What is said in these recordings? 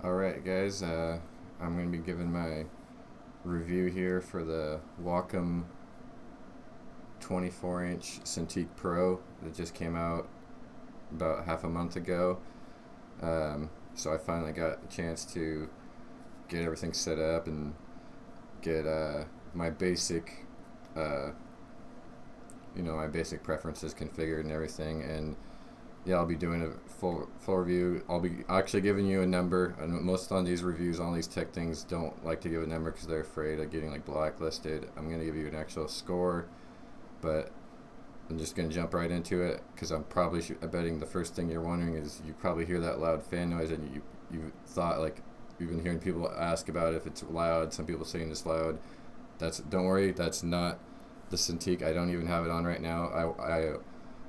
Alright guys, I'm going to be giving my review here for the Wacom 24-inch Cintiq Pro that just came out about half a month ago. So I finally got a chance to get everything set up and get my basic my basic preferences configured and everything. And yeah, I'll be doing a full review. I'll be actually giving you a number. And most on these reviews, on these tech things, don't like to give a number because they're afraid of getting like blacklisted. I'm gonna give you an actual score, but I'm just gonna jump right into it because I'm probably betting the first thing you're wondering is you probably hear that loud fan noise and you thought like you've been hearing people ask about if it's loud. Some people saying it's loud. Don't worry, that's not the Cintiq. I don't even have it on right now. I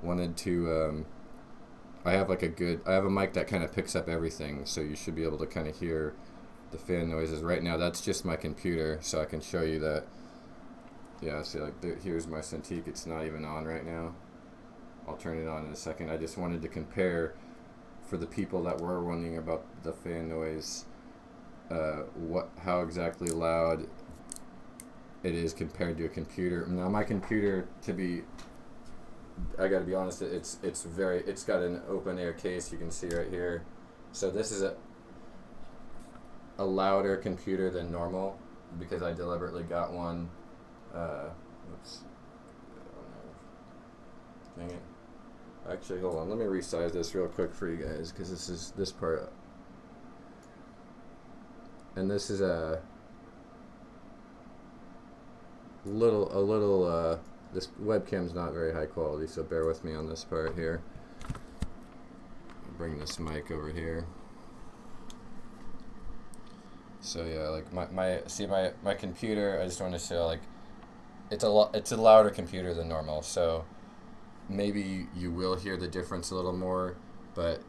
wanted to. I have a mic that kind of picks up everything, so you should be able to kind of hear the fan noises. Right now, that's just my computer, so I can show you that. Yeah, see, here's my Cintiq. It's not even on right now. I'll turn it on in a second. I just wanted to compare for the people that were wondering about the fan noise, how exactly loud it is compared to a computer. Now, my computer, I gotta be honest, it's got an open air case, you can see right here. So this is a louder computer than normal because I deliberately got one. Oops. Dang it. Actually, hold on. Let me resize this real quick for you guys because this part. And this is a little. This webcam's not very high quality, so bear with me on this part here. Bring this mic over here. So yeah, like my computer, I just want to show like it's a louder computer than normal. So maybe you will hear the difference a little more, but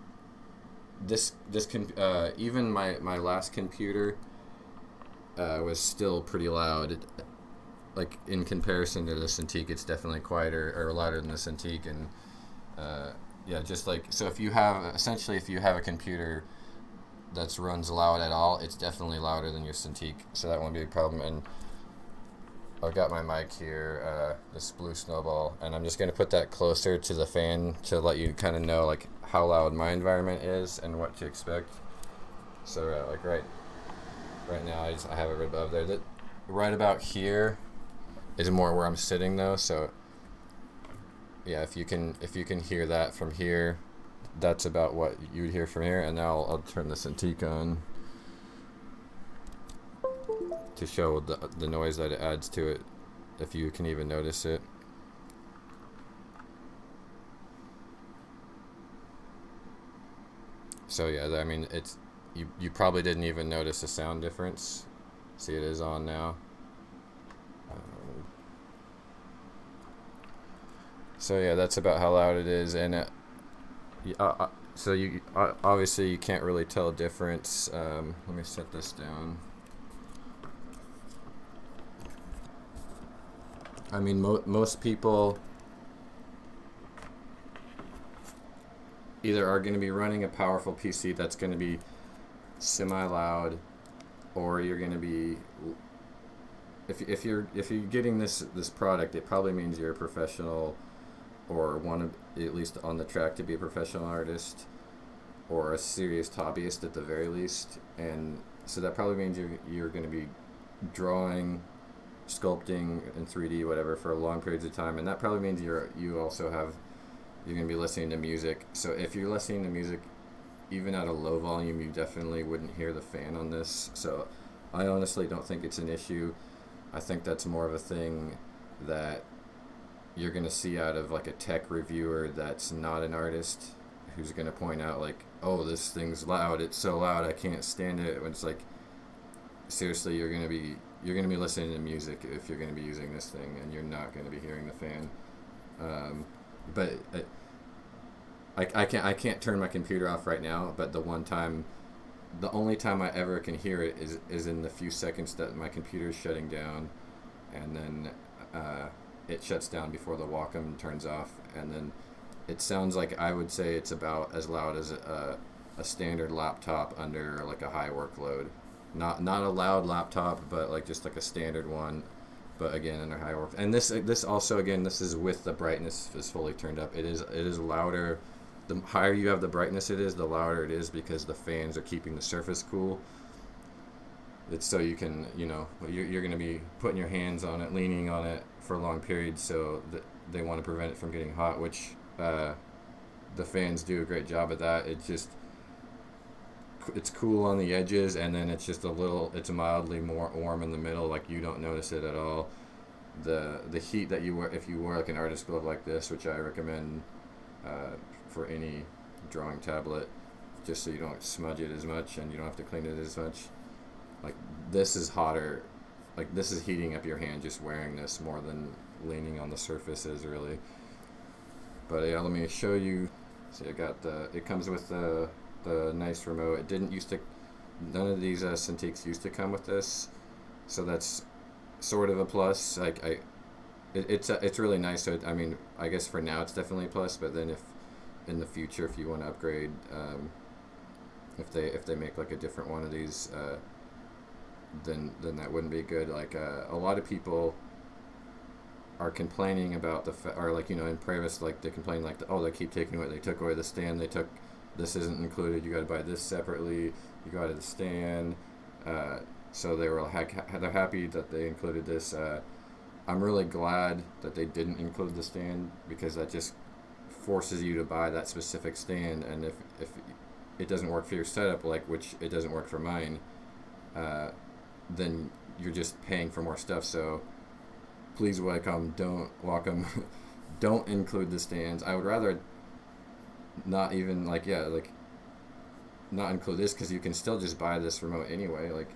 even my last computer was still pretty loud. Like in comparison to the Cintiq, it's definitely quieter or louder than the Cintiq. And yeah, just like, so if you have a computer that runs loud at all, it's definitely louder than your Cintiq, so that won't be a problem. And I've got my mic here, this blue snowball, and I'm just going to put that closer to the fan to let you kind of know like how loud my environment is and what to expect. So like right now I have it right above there. That right about here is more where I'm sitting though, so yeah, if you can hear that from here, that's about what you'd hear from here. And now I'll turn the Cintiq on to show the noise that it adds to it, if you can even notice it. So yeah, I mean, it's you probably didn't even notice a sound difference. See, it is on now. So yeah, that's about how loud it is. And so you obviously you can't really tell a difference. Let me set this down. I mean, most people either are going to be running a powerful PC that's going to be semi-loud, or you're going to be, if you're getting this product, it probably means you're a professional or want to at least on the track to be a professional artist or a serious hobbyist at the very least. And so that probably means you're going to be drawing, sculpting in 3D, whatever, for long periods of time. And that probably means you're going to be listening to music. So if you're listening to music even at a low volume, you definitely wouldn't hear the fan on this. So I honestly don't think it's an issue. I think that's more of a thing that you're going to see out of like a tech reviewer that's not an artist, who's going to point out like, oh, this thing's loud, it's so loud, I can't stand it. When it's like, seriously, you're going to be listening to music if you're going to be using this thing, and you're not going to be hearing the fan. But I can't turn my computer off right now, but the only time I ever can hear it is in the few seconds that my computer is shutting down, and then it shuts down before the Wacom turns off, and then it sounds like, I would say it's about as loud as a standard laptop under like a high workload. Not a loud laptop, but like just like a standard one. But again, under high work. And this also, again, this is with the brightness is fully turned up. It is louder. The higher you have the brightness it is, the louder it is, because the fans are keeping the surface cool. It's so you can, you're going to be putting your hands on it, leaning on it for long periods, so that they want to prevent it from getting hot, which the fans do a great job of that. It's cool on the edges, and then it's just it's mildly more warm in the middle, like you don't notice it at all. The heat that you wear, if you wear like an artist glove like this, which I recommend for any drawing tablet, just so you don't smudge it as much and you don't have to clean it as much. Like this is hotter, like this is heating up your hand just wearing this more than leaning on the surfaces really. But yeah, let me show you. See, it comes with the nice remote. It didn't used to, none of these cintiqs used to come with this, so that's sort of a plus. Like it's really nice. So I mean, I guess for now it's definitely a plus. But then if in the future, if you want to upgrade, if they make like a different one of these, then that wouldn't be good. Like a lot of people are complaining about or like in previous, like they complain like they keep taking away. They took away the stand. This isn't included. You got to buy this separately. You got the stand. So they're happy that they included this. I'm really glad that they didn't include the stand, because that just forces you to buy that specific stand. And if it doesn't work for your setup, like which it doesn't work for mine, then you're just paying for more stuff. So please, Wacom, don't include the stands. I would rather not even not include this, because you can still just buy this remote anyway. Like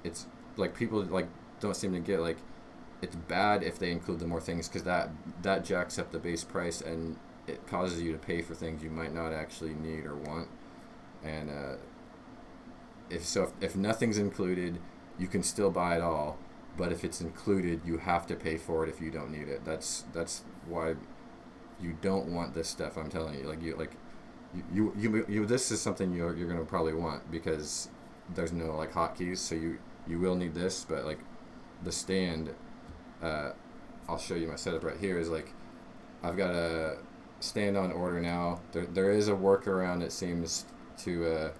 it's like people like don't seem to get, like, it's bad if they include the more things, because that jacks up the base price and it causes you to pay for things you might not actually need or want. And if nothing's included, you can still buy it all, but if it's included, you have to pay for it if you don't need it. That's why you don't want this stuff. I'm telling you, you this is something you're gonna probably want, because there's no like hotkeys, so you will need this. But like the stand, I'll show you my setup right here. Is like I've got a stand on order now. There is a workaround, it seems, to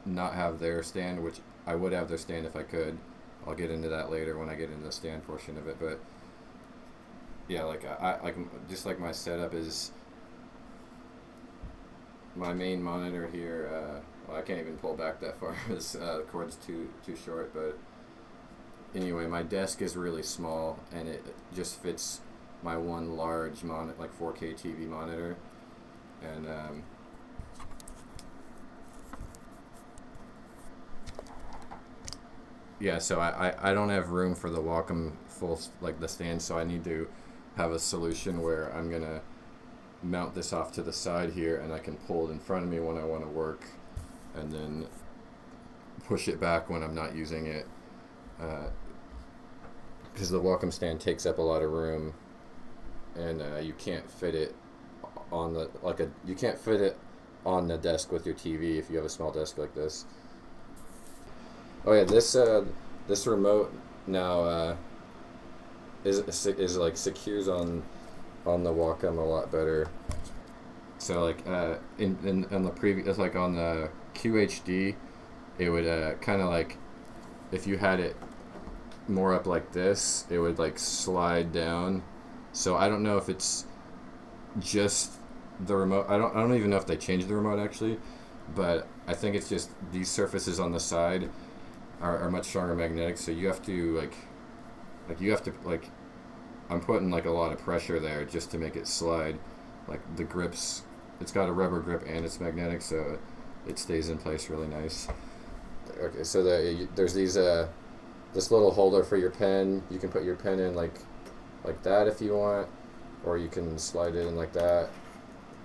not have their stand, which I would have their stand if I could. I'll get into that later when I get into the stand portion of it. But yeah, like I just like my setup is my main monitor here. Well, I can't even pull back that far. The cord's too short. But anyway, my desk is really small, and it just fits my one large monitor, like 4K TV monitor, and yeah, so I don't have room for the Wacom full, like the stand, so I need to have a solution where I'm gonna mount this off to the side here, and I can pull it in front of me when I want to work, and then push it back when I'm not using it, because the Wacom stand takes up a lot of room, and you can't fit it on the desk with your TV if you have a small desk like this. Oh yeah, this remote now is like secures on the Wacom a lot better. So like in the previous, like on the QHD, it would kind of like, if you had it more up like this, it would like slide down. So I don't know if it's just the remote. I don't even know if they changed the remote actually, but I think it's just these surfaces on the side are much stronger magnetic, so you have to like I'm putting like a lot of pressure there just to make it slide. Like the grips, it's got a rubber grip and it's magnetic, so it stays in place really nice. Okay, so there's these this little holder for your pen. You can put your pen in like that if you want, or you can slide it in like that.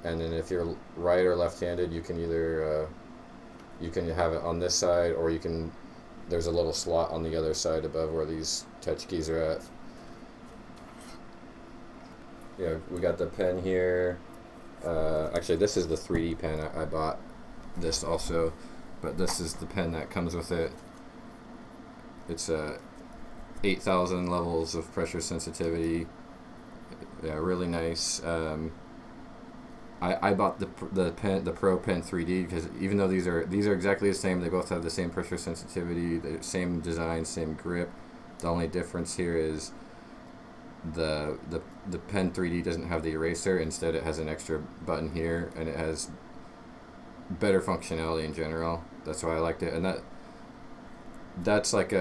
And then if you're right or left-handed, you can either you can have it on this side, or you can, there's a little slot on the other side above where these touch keys are at. Yeah, we got the pen here. Actually, this is the 3D pen. I bought this also, but this is the pen that comes with it. It's 8,000 levels of pressure sensitivity. Yeah, really nice. I bought the Pro Pen 3D because even though these are exactly the same, they both have the same pressure sensitivity, the same design, same grip. The only difference here is the Pen 3D doesn't have the eraser. Instead, it has an extra button here, and it has better functionality in general. That's why I liked it, and that's like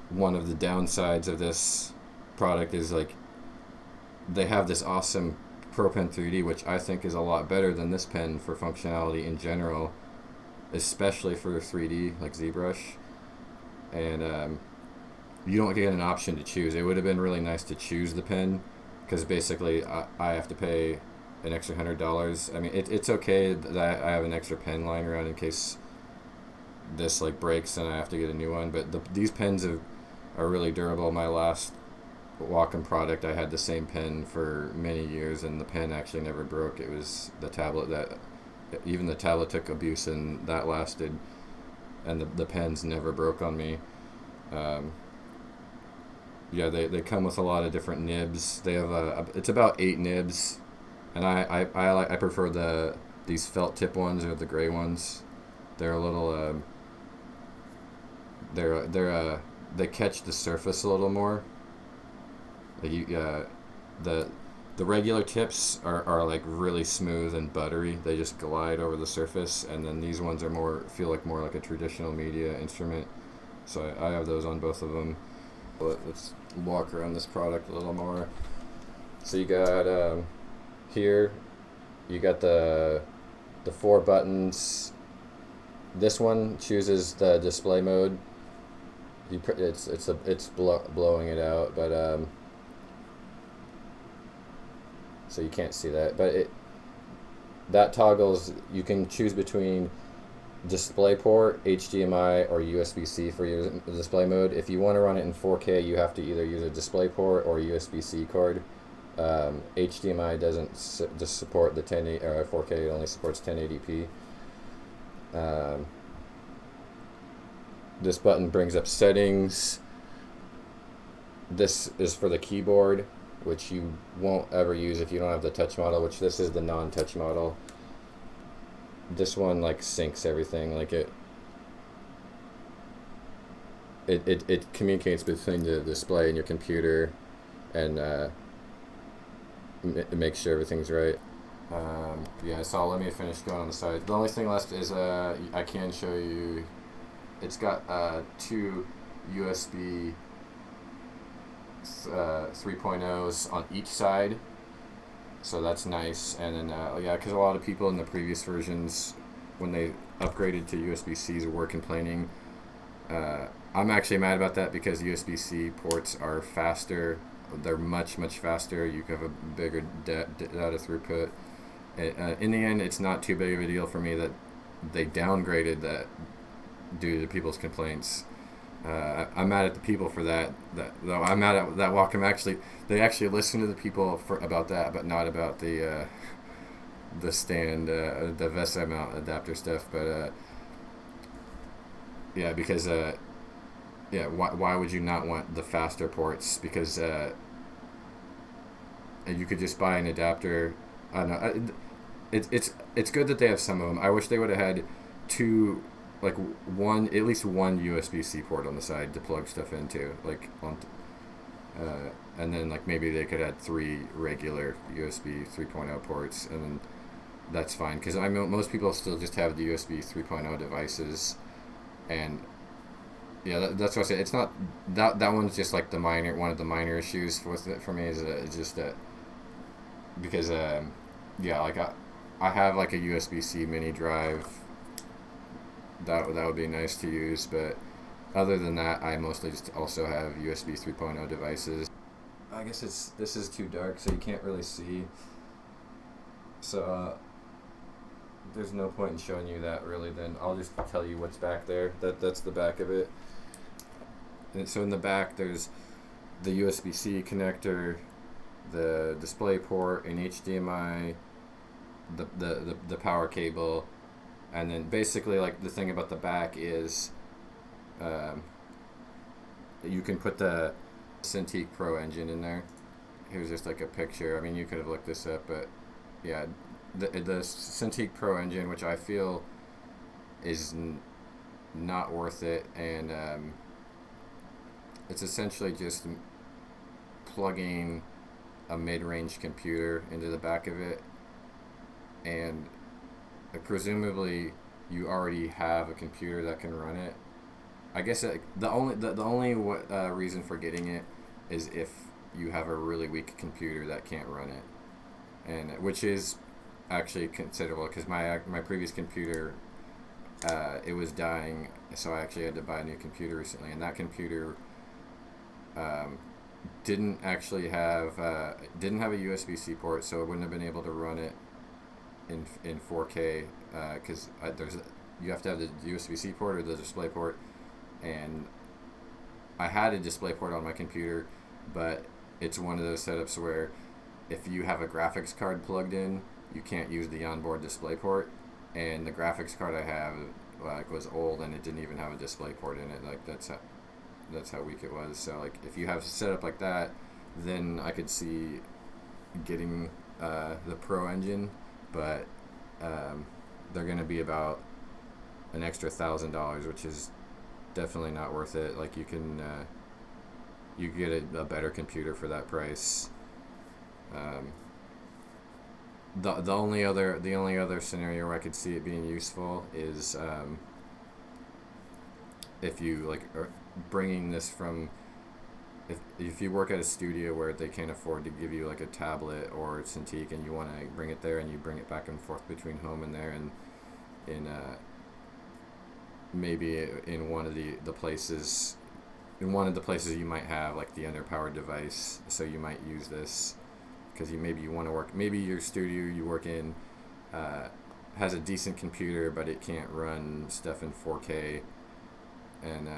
one of the downsides of this product is like they have this awesome Pro Pen 3D, which I think is a lot better than this pen for functionality in general, especially for 3D like Zbrush, and you don't get an option to choose. It would have been really nice to choose the pen, because basically I have to pay an extra $100. I mean, it's okay that I have an extra pen lying around in case this like breaks and I have to get a new one. But these pens are really durable. My last Wacom product, I had the same pen for many years, and the pen actually never broke. It was the tablet that, even the tablet took abuse, and that lasted, and the pens never broke on me. Yeah, they come with a lot of different nibs. They have it's about 8 nibs, and I prefer these felt tip ones or the gray ones. They're a little they catch the surface a little more. Like the regular tips are like really smooth and buttery. They just glide over the surface, and then these ones are feel more like a traditional media instrument. So I have those on both of them. But let's walk around this product a little more. So you got here, you got the 4 buttons. This one chooses the display mode. It's blowing it out, but so you can't see that. But that toggles. You can choose between DisplayPort, HDMI, or USB-C for your display mode. If you want to run it in 4K, you have to either use a DisplayPort or a USB-C cord. HDMI doesn't just support the 1080 or 4K. It only supports 1080p. This button brings up settings. This is for the keyboard, which you won't ever use if you don't have the touch model, which this is the non-touch model. This one like syncs everything. Like it communicates between the display and your computer, and it makes sure everything's right. Yeah, so let me finish going on the side. The only thing left is I can show you. It's got 2 USB 3.0s on each side, so that's nice. And then yeah, because a lot of people in the previous versions, when they upgraded to USB-Cs, were complaining. I'm actually mad about that because USB-C ports are faster. They're much faster. You have a bigger data throughput. In the end, it's not too big of a deal for me that they downgraded that due to people's complaints. I'm mad at the people for that. Though I'm mad at that Wacom they actually listened to the people about that, but not about the stand, the VESA mount adapter stuff. But yeah, because yeah, why would you not want the faster ports? Because you could just buy an adapter. I don't know. It's good that they have some of them. I wish they would have had 2. Like at least one USB-C port on the side to plug stuff into, like and then like maybe they could add 3 regular USB 3.0 ports, and then that's fine. Because I know most people still just have the USB 3.0 devices, and yeah, that's what I say. It's not that one's just like one of the minor issues with it for me is just that because yeah, like I have like a USB-C mini drive. That would be nice to use, but other than that, I mostly just also have USB 3.0 devices. I guess this is too dark, so you can't really see. So there's no point in showing you that really. Then I'll just tell you what's back there. That's the back of it. And so in the back, there's the USB-C connector, the display port, an HDMI, the power cable, and then basically like the thing about the back is um, you can put the cintiq Pro engine in there. Here's just like a picture. I mean, you could have looked this up, but yeah, the cintiq Pro engine, which I feel is not worth it, and it's essentially just plugging a mid-range computer into the back of it, and presumably you already have a computer that can run it. I guess the only reason for getting it is if you have a really weak computer that can't run it, and which is actually considerable because my previous computer it was dying, so I actually had to buy a new computer recently, and that computer didn't actually have didn't have a USB-C port, so it wouldn't have been able to run it in 4K because you have to have the USB-C port or the display port, and I had a display port on my computer, but it's one of those setups where if you have a graphics card plugged in, you can't use the onboard display port, and the graphics card I have like was old and it didn't even have a display port in it. Like that's how weak it was. So like if you have set up like that, then I could see getting the Pro engine, but they're going to be about an extra $1,000, which is definitely not worth it. Like you can get a better computer for that price. The only other scenario where I could see it being useful is if you like are bringing this from if you work at a studio where they can't afford to give you like a tablet or cintiq, and you want to bring it there and you bring it back and forth between home and there, and in maybe in one of the places you might have like the underpowered device, so you might use this because you want to work, maybe your studio you work in has a decent computer but it can't run stuff in 4K, and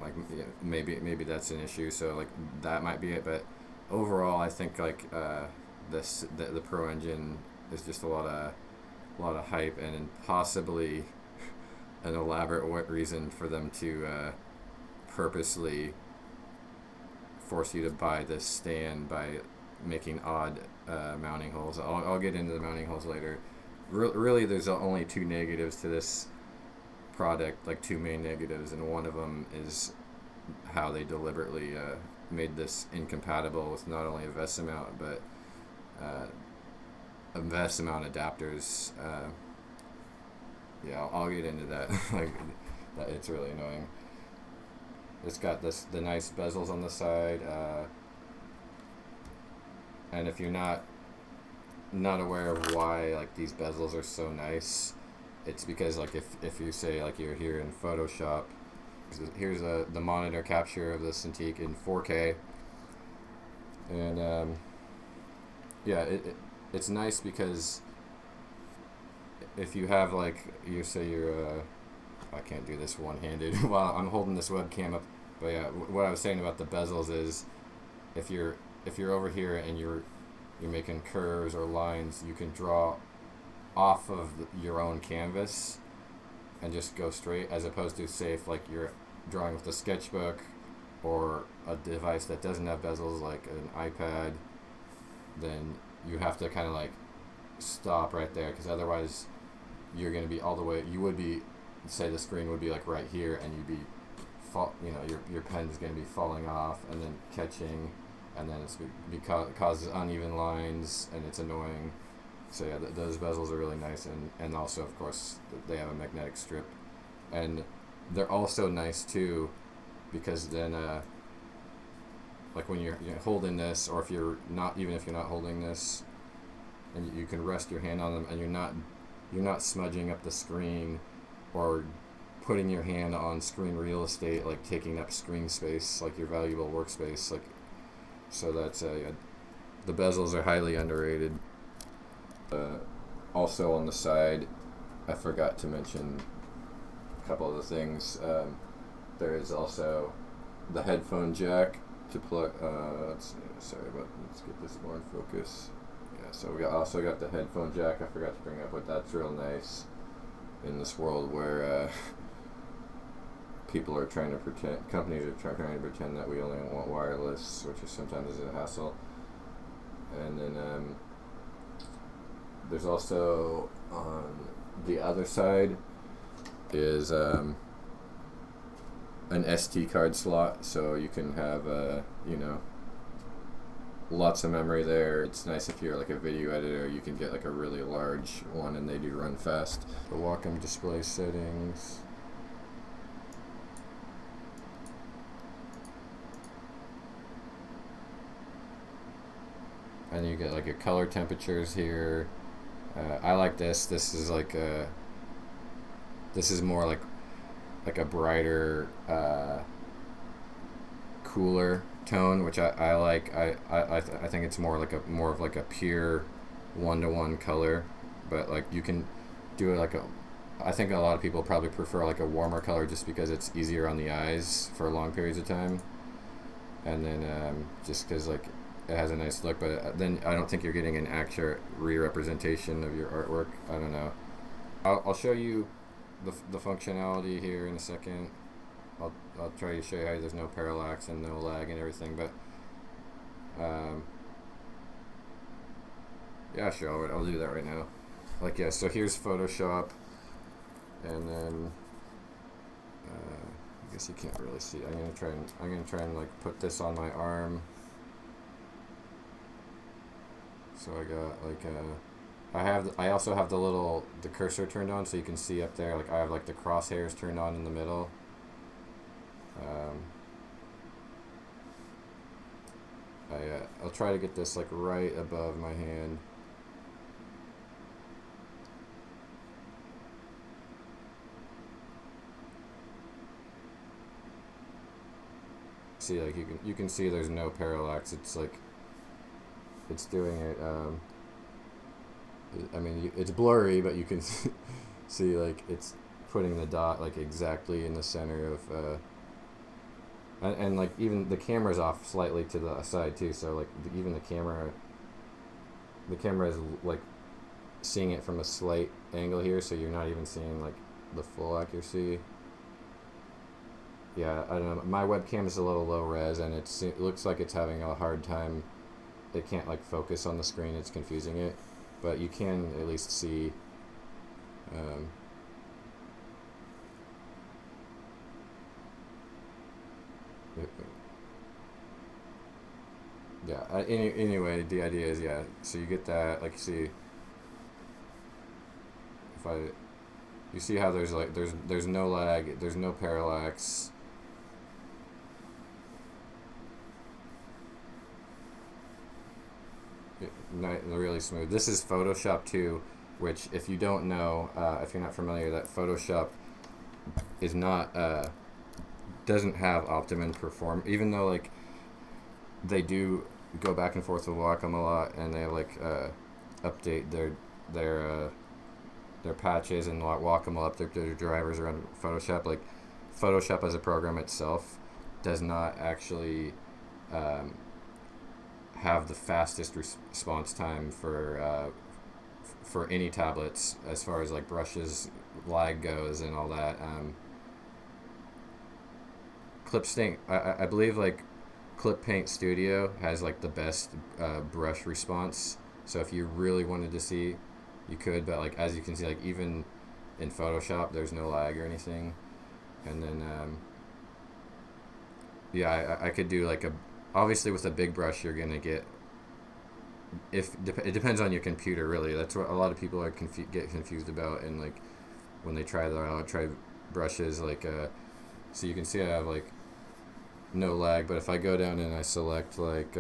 like yeah, maybe that's an issue, so like that might be it. But overall I think like the Pro engine is just a lot of hype, and possibly an elaborate reason for them to purposely force you to buy this stand by making odd mounting holes. I'll get into the mounting holes later. Really, there's only two negatives to this product, like two main negatives, and one of them is how they deliberately made this incompatible with not only a VESA mount but a VESA mount adapters. Yeah, I'll get into that. Like, it's really annoying. It's got the nice bezels on the side, and if you're not aware of why like these bezels are so nice, it's because like if you say like you're here in Photoshop, here's the monitor capture of the cintiq in 4K, and yeah, it's nice because if you have like you say you're I can't do this one-handed while I'm holding this webcam up, but yeah, what I was saying about the bezels is if you're over here and you're making curves or lines, you can draw off of your own canvas and just go straight, as opposed to say if like you're drawing with a sketchbook or a device that doesn't have bezels like an iPad, then you have to kind of like stop right there, because otherwise you're going to be all the way, you would be, say the screen would be like right here, and you'd be your pen is going to be falling off and then catching, and then it's because it causes uneven lines and it's annoying. So yeah, those bezels are really nice, and also of course they have a magnetic strip, and they're also nice too because then like when you're holding this, or if you're not holding this, and you can rest your hand on them, and you're not smudging up the screen or putting your hand on screen real estate, like taking up screen space, like your valuable workspace. Like, so that's the bezels are highly underrated. Also on the side, I forgot to mention a couple of the things. There is also the headphone jack to plug. Let's get this more in focus. Yeah, So we also got the headphone jack. I forgot to bring up, but that's real nice in this world where people are trying to pretend, companies are trying to pretend that we only want wireless, which is sometimes a hassle. And then there's also on the other side is an SD card slot, so you can have you know, lots of memory there. It's nice if you're like a video editor, you can get like a really large one and they do run fast. The Wacom display settings. And you get like your color temperatures here. I like this. This is like this is more like a brighter, cooler tone, which I like. I think it's more of like a pure one-to-one color, but like you can do it like I think a lot of people probably prefer like a warmer color just because it's easier on the eyes for long periods of time, and then just because like it has a nice look, but then I don't think you're getting an accurate re-representation of your artwork. I don't know. I'll show you the functionality here in a second. I'll try to show you how there's no parallax and no lag and everything, but yeah, sure, I'll do that right now. Like, yeah, so here's Photoshop, and then I guess you can't really see. I'm gonna try and like put this on my arm. So I got like I also have the cursor turned on, so you can see up there, like I have like the crosshairs turned on in the middle. I'll try to get this like right above my hand. See, like you can see there's no parallax. It's like it's doing it. I mean, it's blurry, but you can see like it's putting the dot like exactly in the center of. And like even the camera's off slightly to the side too, so like even the camera is like seeing it from a slight angle here, so you're not even seeing like the full accuracy. Yeah, I don't know. My webcam is a little low res, and it looks like it's having a hard time. It can't like focus on the screen. It's confusing it, but you can at least see. Yeah. Anyway, the idea is, yeah. So you get that, like, you see. You see how there's like there's no lag, there's no parallax. Really smooth. This is Photoshop 2, which, if you don't know, if you're not familiar, that Photoshop is not doesn't have optimum perform, even though like they do go back and forth with Wacom a lot, and they like update their patches, and Wacom will update their drivers around Photoshop. Like Photoshop as a program itself does not actually have the fastest response time for any tablets as far as like brushes, lag goes, and all that. I believe like Clip Paint Studio has like the best brush response. So if you really wanted to see, you could, but like as you can see, like even in Photoshop, there's no lag or anything. And then yeah, I could do like obviously with a big brush, you're gonna get, it depends on your computer really. That's what a lot of people are get confused about, and like when they try brushes, like so you can see I have like no lag, but if I go down and I select like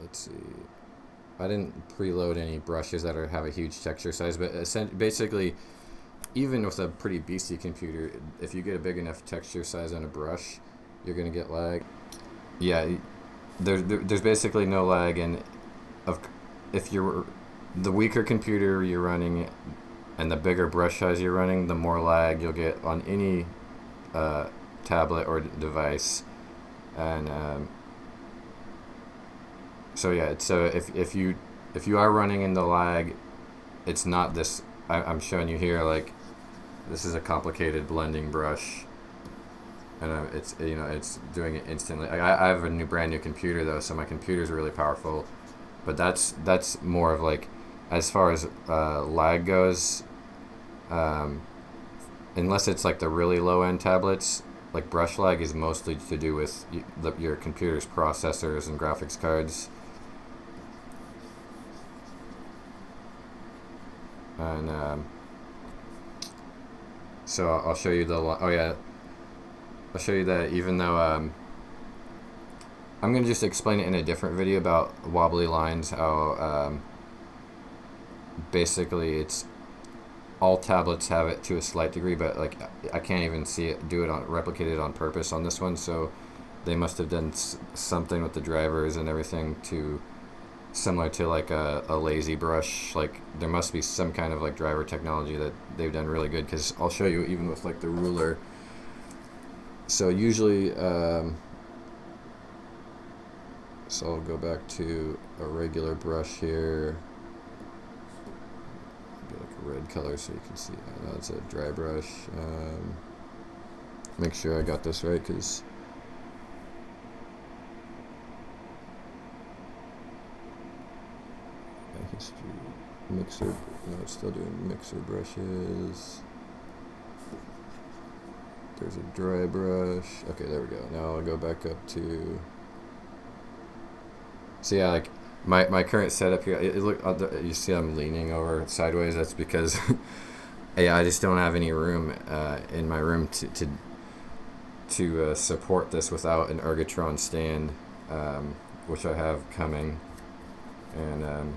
let's see, I didn't preload any brushes that have a huge texture size, but basically even with a pretty beastie computer, if you get a big enough texture size on a brush, you're gonna get lag. Yeah, there's basically no lag, and if you're the weaker computer you're running and the bigger brush size you're running, the more lag you'll get on any tablet or device. And So yeah, so if you are running into lag, it's not this. I'm showing you here, like, this is a complicated blending brush, and it's, you know, it's doing it instantly. I have a brand new computer though, so my computer is really powerful, but that's more of like, as far as lag goes, unless it's like the really low end tablets, like brush lag is mostly to do with your computer's processors and graphics cards. And so I'll show you the, oh yeah, I'll show you that, even though I'm going to just explain it in a different video about wobbly lines, how basically it's all tablets have it to a slight degree, but like I can't even see it replicate it on purpose on this one, so they must have done something with the drivers and everything to, similar to like a lazy brush. Like there must be some kind of like driver technology that they've done really good, because I'll show you even with like the ruler. So usually so I'll go back to a regular brush here, get like a red color so you can see. I know it's a dry brush. Make sure I got this right, because history, mixer, no, it's still doing mixer brushes. There's a dry brush. Okay, there we go. Now I'll go back up to, so yeah, like my current setup here, you see I'm leaning over sideways. That's because yeah, I just don't have any room in my room to support this without an Ergotron stand, which I have coming. And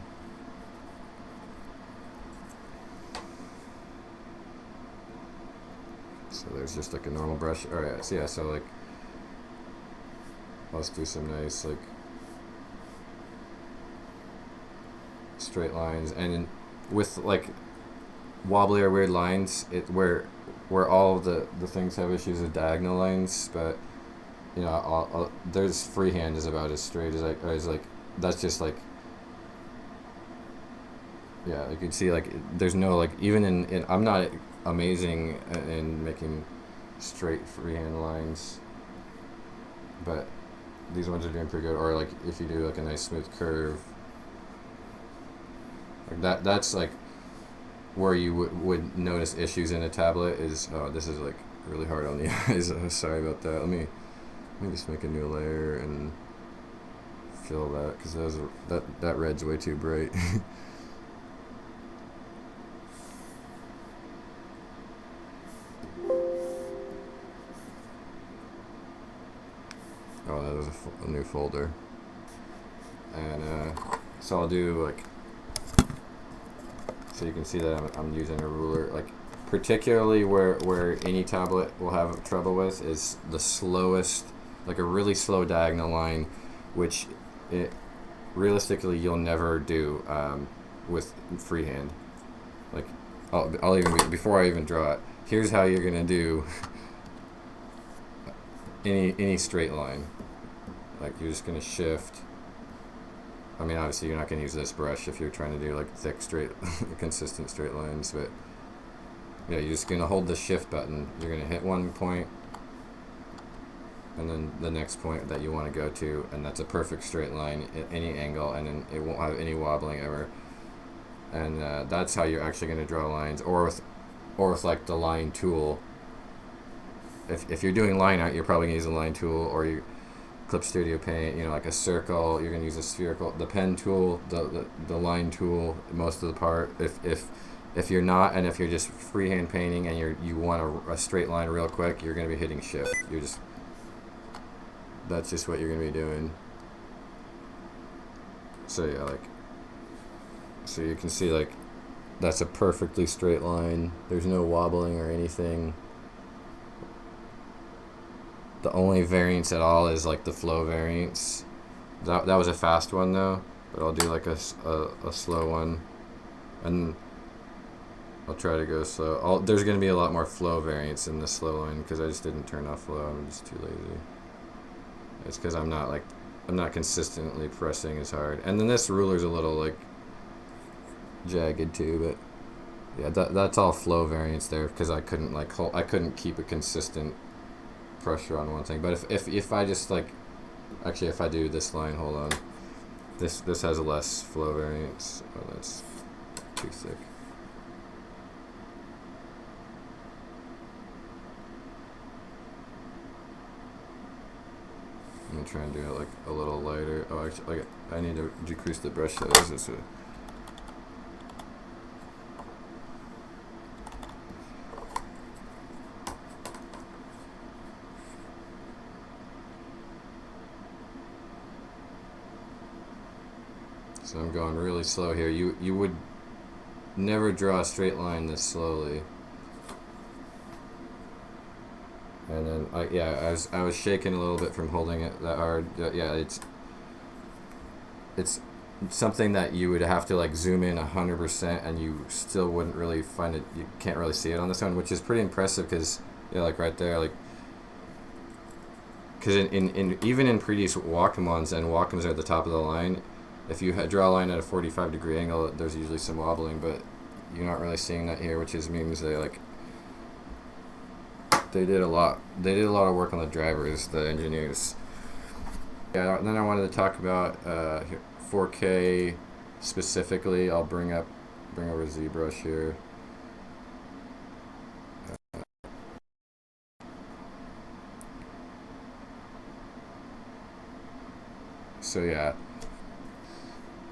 so there's just like a normal brush. Alright, so yeah, so like let's do some nice like straight lines, and with like wobbly or weird lines, where all of the things have issues with diagonal lines, but you know, there's freehand is about as straight as like that's just like, yeah, you can see like there's no like, even in I'm not amazing in making straight freehand lines, but these ones are doing pretty good. Or like if you do like a nice smooth curve, like that's like where you would notice issues in a tablet is, oh, this is like really hard on the eyes. Sorry about that. Let me just make a new layer and fill that, because that red's way too bright. Oh, that was a new folder. And so I'll do like, so you can see that I'm using a ruler. Like particularly where any tablet will have trouble with is the slowest, like a really slow diagonal line, which realistically you'll never do with freehand. Like I'll even, before I even draw it, here's how you're gonna do any straight line. Like you're just gonna shift. I mean, obviously you're not gonna use this brush if you're trying to do like thick, straight, consistent straight lines, but yeah, you're just gonna hold the shift button. You're gonna hit one point, and then the next point that you want to go to, and that's a perfect straight line at any angle, and then it won't have any wobbling ever. And that's how you're actually gonna draw lines, or with like the line tool. If you're doing line art, you're probably gonna use a line tool, or you Clip Studio Paint, you know, like a circle, you're gonna use a spherical, the pen tool, the line tool, most of the part. If you're not, and if you're just freehand painting and you want a straight line real quick, you're gonna be hitting shift. That's just what you're gonna be doing. So yeah, like, so you can see like that's a perfectly straight line. There's no wobbling or anything. The only variance at all is like the flow variance. That was a fast one though, but I'll do like a slow one, and I'll try to go slow. There's gonna be a lot more flow variance in the slow line because I just didn't turn off flow. I'm just too lazy. It's because I'm not like I'm not consistently pressing as hard. And then this ruler's a little like jagged too, but yeah, that's all flow variance there because I couldn't I couldn't keep a consistent pressure on one thing. But if I just like, actually if I do this line, hold on, this has a less flow variance. Oh, that's too thick. I'm gonna try and do it like a little lighter. Oh, actually, like I need to decrease the brush size. So I'm going really slow here. You would never draw a straight line this slowly. And then I was shaking a little bit from holding it that hard. Yeah, it's something that you would have to like zoom in 100%, and you still wouldn't really find it. You can't really see it on this one, which is pretty impressive because like right there, like because in even in previous Wacom ones, and Wacoms are at the top of the line, if you draw a line at a 45-degree angle, there's usually some wobbling, but you're not really seeing that here, which means they did a lot of work on the drivers, the engineers. Yeah, and then I wanted to talk about 4K specifically. I'll bring over ZBrush here. So yeah,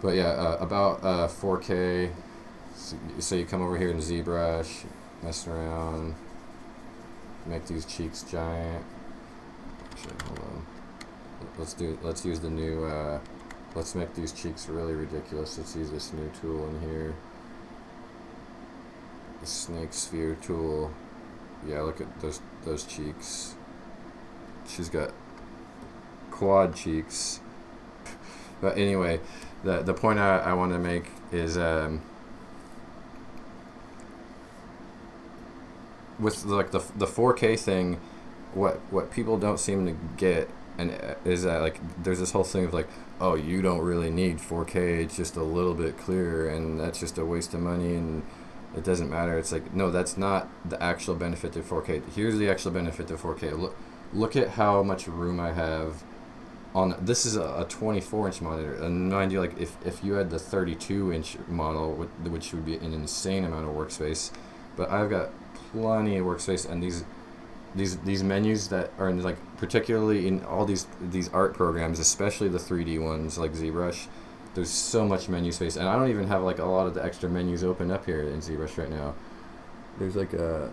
but yeah, about 4K. So you come over here in ZBrush, mess around, make these cheeks giant. Actually, hold on. Let's use the new. Let's make these cheeks really ridiculous. Let's use this new tool in here. The snake sphere tool. Yeah, look at those cheeks. She's got quad cheeks. But anyway, the point I want to make is with like the 4K thing, what people don't seem to get and is that like there's this whole thing of like, oh, you don't really need 4K, it's just a little bit clearer, and that's just a waste of money and it doesn't matter. It's like, no, that's not the actual benefit to 4K. Here's the actual benefit to 4K. Look at how much room I have on this. Is a 24-inch monitor, and mind you, like if you had the 32-inch model, which would be an insane amount of workspace, but I've got plenty of workspace, and these menus that are in, like, particularly in all these art programs, especially the 3D ones like ZBrush, there's so much menu space, and I don't even have like a lot of the extra menus open up here in ZBrush right now. There's like you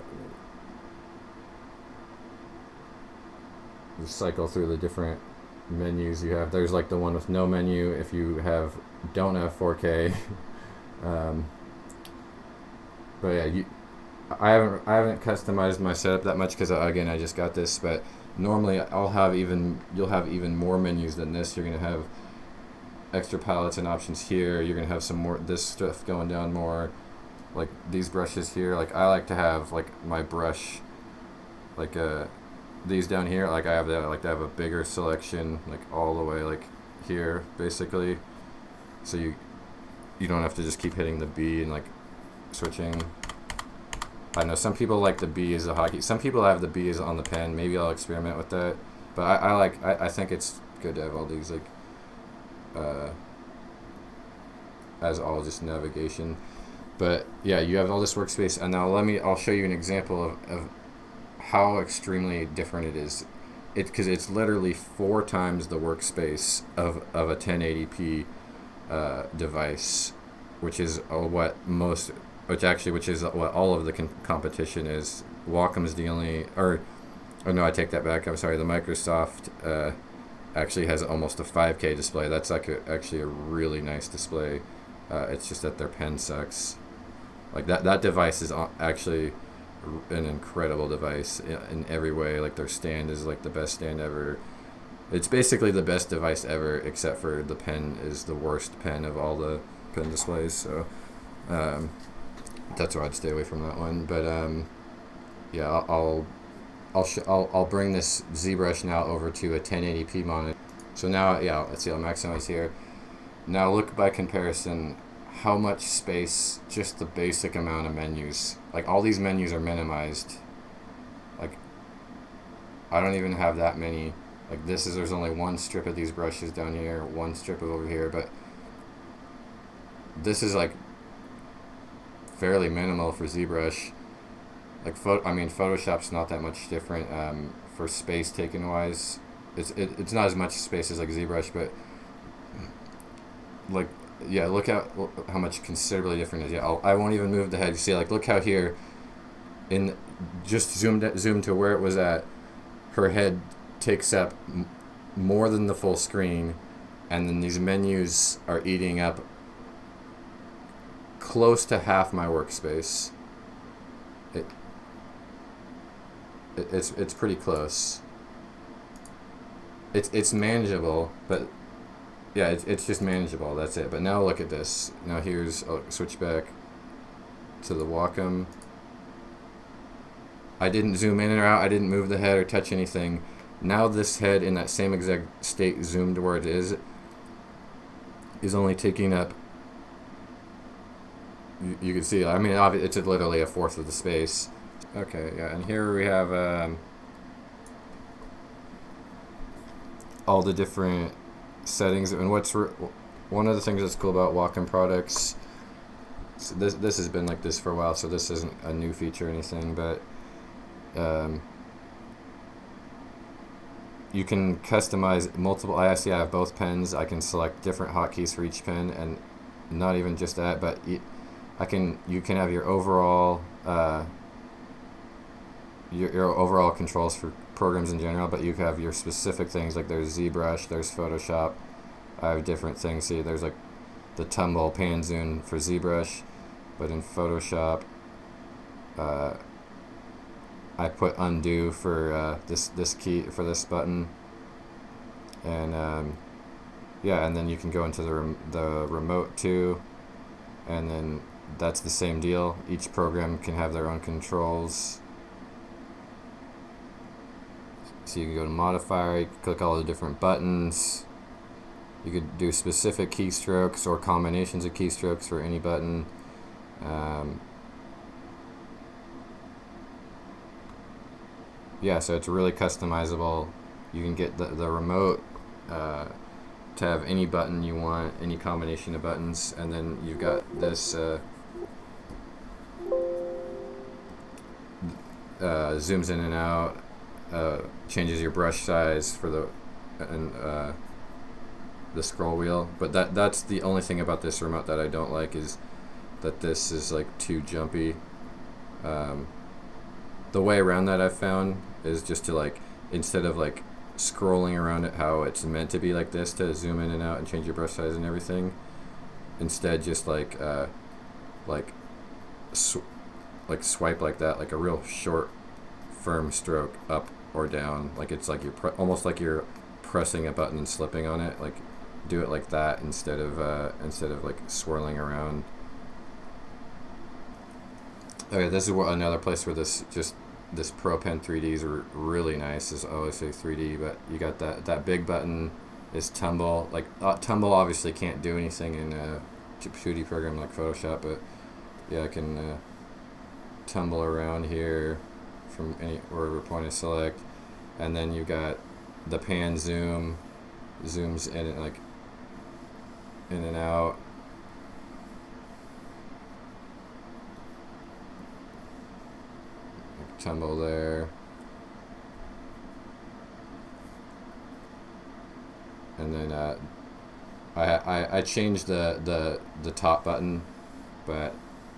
cycle through the different menus you have. There's like the one with no menu if you don't have 4K. But yeah, I haven't customized my setup that much because again I just got this. But normally you'll have even more menus than this. You're gonna have extra palettes and options here. You're gonna have some more this stuff going down more, like these brushes here. Like I like to have like my brush, like these down here. Like I like to have a bigger selection, like all the way like here basically. So you don't have to just keep hitting the B and like switching. I know some people like the B as a hotkey. Some people have the B as on the pen. Maybe I'll experiment with that. But I think it's good to have all these like as all just navigation. But yeah, you have all this workspace, and now I'll show you an example of how extremely different it is. Because it's literally 4 times the workspace of a 1080p device, which is what all of the competition is. Wacom is the only, no, I take that back. I'm sorry. The Microsoft actually has almost a 5K display. That's like actually a really nice display. It's just that their pen sucks. Like that device is actually an incredible device in every way. Like their stand is like the best stand ever. It's basically the best device ever, except for the pen is the worst pen of all the pen displays. So that's why I'd stay away from that one. But yeah, I'll bring this ZBrush now over to a 1080p monitor. So now, yeah, let's see, I'll maximize here. Now look by comparison how much space, just the basic amount of menus. Like all these menus are minimized. Like I don't even have that many. Like there's only one strip of these brushes down here, one strip of over here, but this is like fairly minimal for ZBrush. Like Photoshop's not that much different for space taken wise. It's not as much space as like ZBrush, but like yeah, look at how much considerably different it is. Yeah, I won't even move the head. You see, like look how here, in just zoom to where it was at, her head takes up more than the full screen, and then these menus are eating up close to half my workspace. It's pretty close. It's manageable, but yeah, it's just manageable. That's it. But now look at this. Now I'll switch back to the Wacom. I didn't zoom in or out. I didn't move the head or touch anything. Now this head in that same exact state zoomed where it is only taking up. You can see. I mean, it's literally a fourth of the space. Okay, yeah, and here we have all the different settings. And one of the things that's cool about Wacom products, so this has been like this for a while, so this isn't a new feature or anything, but you can customize multiple. I have both pens. I can select different hotkeys for each pen, and not even just that, but you can have your overall your overall controls for programs in general, but you have your specific things. Like there's ZBrush, there's Photoshop. I have different things. See, there's like the tumble pan zoom for ZBrush, but in Photoshop I put undo for this key for this button, and yeah, and then you can go into the remote too, and then that's the same deal. Each program can have their own controls. So you can go to modifier, you can click all the different buttons. You could do specific keystrokes or combinations of keystrokes for any button. Yeah, so it's really customizable. You can get the remote to have any button you want, any combination of buttons, and then you've got this zooms in and out, changes your brush size for the scroll wheel. But that's the only thing about this remote that I don't like, is that this is like too jumpy. The way around that I've found is just to like, instead of like scrolling around it how it's meant to be like this, to zoom in and out and change your brush size and everything, instead just like swipe like that, like a real short firm stroke up or down, like it's like you're almost like you're pressing a button and slipping on it. Like do it like that instead of like swirling around. Okay, this is another place where this Pro Pen 3Ds are really nice. I always say 3D, but you got that big button is tumble. Like tumble obviously can't do anything in a 2D program like Photoshop, but yeah, I can tumble around here from wherever point I select, and then you got the pan zoom, zooms in and like in and out. Tumble there, and then I changed the top button, but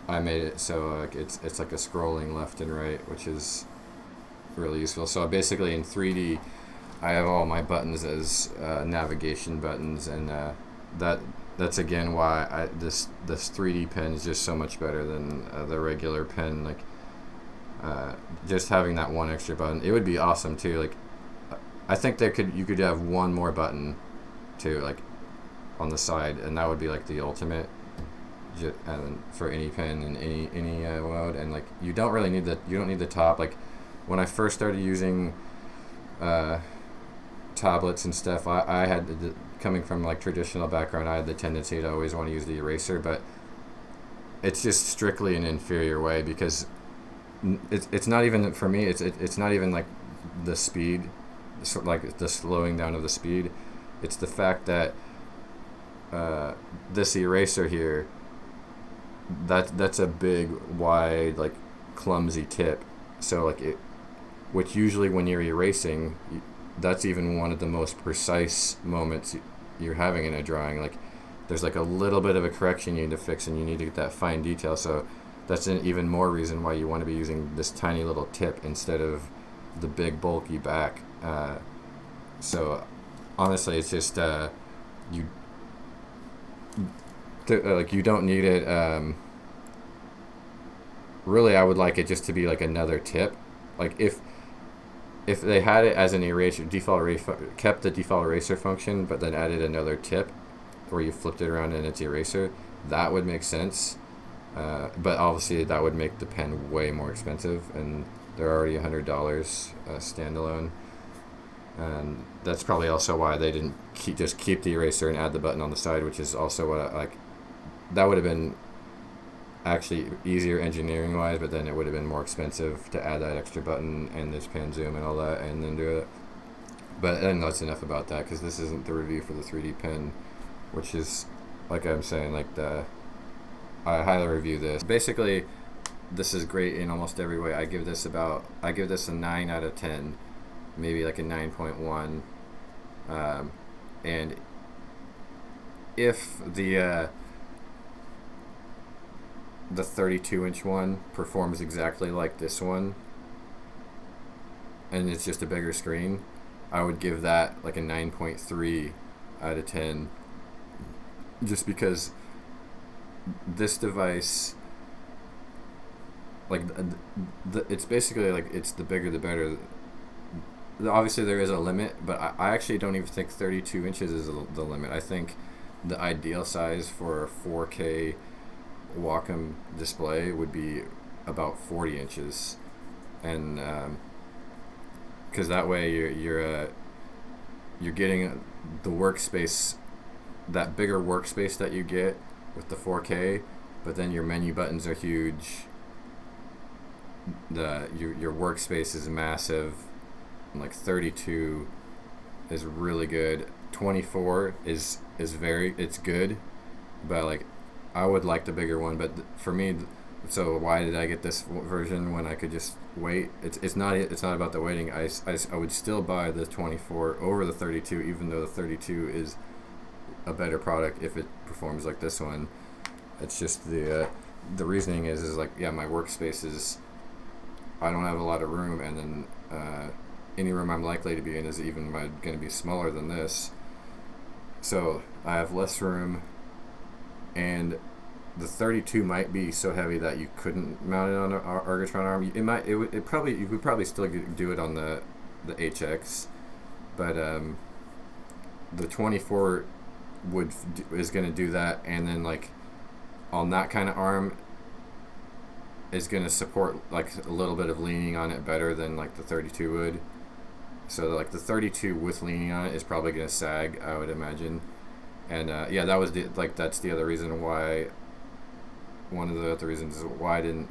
I made it so it's like a scrolling left and right, which is really useful. So basically in 3D, I have all my buttons as navigation buttons, and that's again why this 3D pen is just so much better than the regular pen. Like just having that one extra button, it would be awesome too. Like I think you could have one more button too, like on the side, and that would be like the ultimate. And for any pen in any mode, and like you don't need the top. Like when I first started using tablets and stuff, I had coming from like traditional background, I had the tendency to always want to use the eraser, but it's just strictly an inferior way, because it's not even, for me, it's not even like the speed, like the slowing down of the speed. It's the fact that this eraser here, that's a big, wide, like clumsy tip. So like which usually when you're erasing, that's even one of the most precise moments you're having in a drawing. Like there's like a little bit of a correction you need to fix, and you need to get that fine detail. So that's an even more reason why you want to be using this tiny little tip instead of the big bulky back. So honestly, it's just you don't need it. Really, I would like it just to be like another tip. Like if they had it as an eraser, kept the default eraser function, but then added another tip where you flipped it around and it's eraser, that would make sense. But obviously that would make the pen way more expensive, and they're already $100 standalone. And that's probably also why they didn't keep the eraser and add the button on the side, which is also what that would have been actually easier engineering wise, but then it would have been more expensive to add that extra button and this pan zoom and all that and then do it. But then that's enough about that, because this isn't the review for the 3D pen, which is, like I'm saying, like I highly review this. Basically, this is great in almost every way. I give this a 9 out of 10, maybe like a 9.1. And if the 32-inch one performs exactly like this one, and it's just a bigger screen, I would give that like a 9.3 out of 10, just because this device, like it's basically like, it's the bigger the better. Obviously there is a limit, but I actually don't even think 32 inches is the limit. I think the ideal size for a 4K Wacom display would be about 40 inches, and because that way you're getting the workspace, that bigger workspace that you get with the 4K, but then your menu buttons are huge. Your workspace is massive. Like 32 is really good. 24 is it's good, but like I would like the bigger one. But for me, so why did I get this version when I could just wait? It's not about the waiting. I would still buy the 24 over the 32, even though the 32 is a better product if it performs like this one. It's just the reasoning is like, yeah, my workspace is, I don't have a lot of room, and then any room I'm likely to be in is even going to be smaller than this. So I have less room, and the 32 might be so heavy that you couldn't mount it on an Ergotron arm. You could probably still do it on the HX, but the 24 is going to do that, and then like on that kind of arm is going to support like a little bit of leaning on it better than like the 32 would. So like the 32 with leaning on it is probably going to sag, I would imagine. And yeah, that's the other reason why. One of the other reasons why I didn't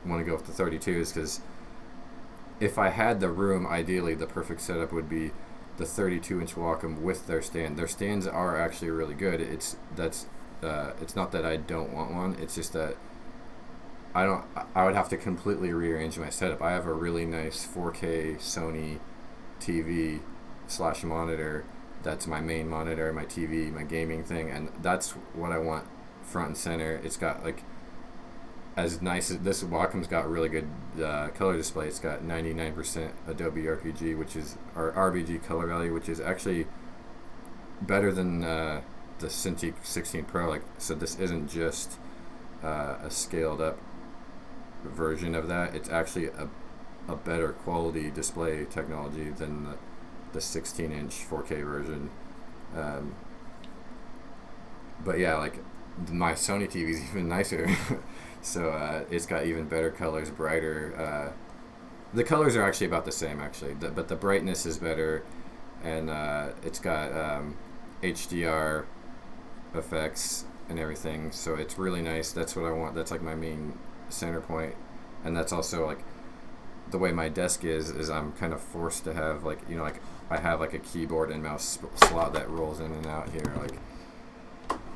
want to go with the 32 is because if I had the room, ideally the perfect setup would be the 32-inch Wacom with their stand. Their stands are actually really good. It's not that I don't want one. It's just that I would have to completely rearrange my setup. I have a really nice 4K Sony TV / monitor. That's my main monitor, my TV, my gaming thing, and that's what I want front and center. It's got like, as nice as this Wacom's got really good color display. It's got 99% Adobe RPG, which is our RGB color value, which is actually better than the cintiq 16 Pro. Like, so this isn't just a scaled up version of that. It's actually a better quality display technology than the 16-inch 4K version. But yeah, like my Sony TV is even nicer. So it's got even better colors, brighter. The colors are actually about the same, actually, but the brightness is better. and it's got HDR effects and everything, so it's really nice. That's what I want. That's like my main center point, and that's also like the way my desk is I'm kind of forced to have like, you know, like I have like a keyboard and mouse slot that rolls in and out here, like,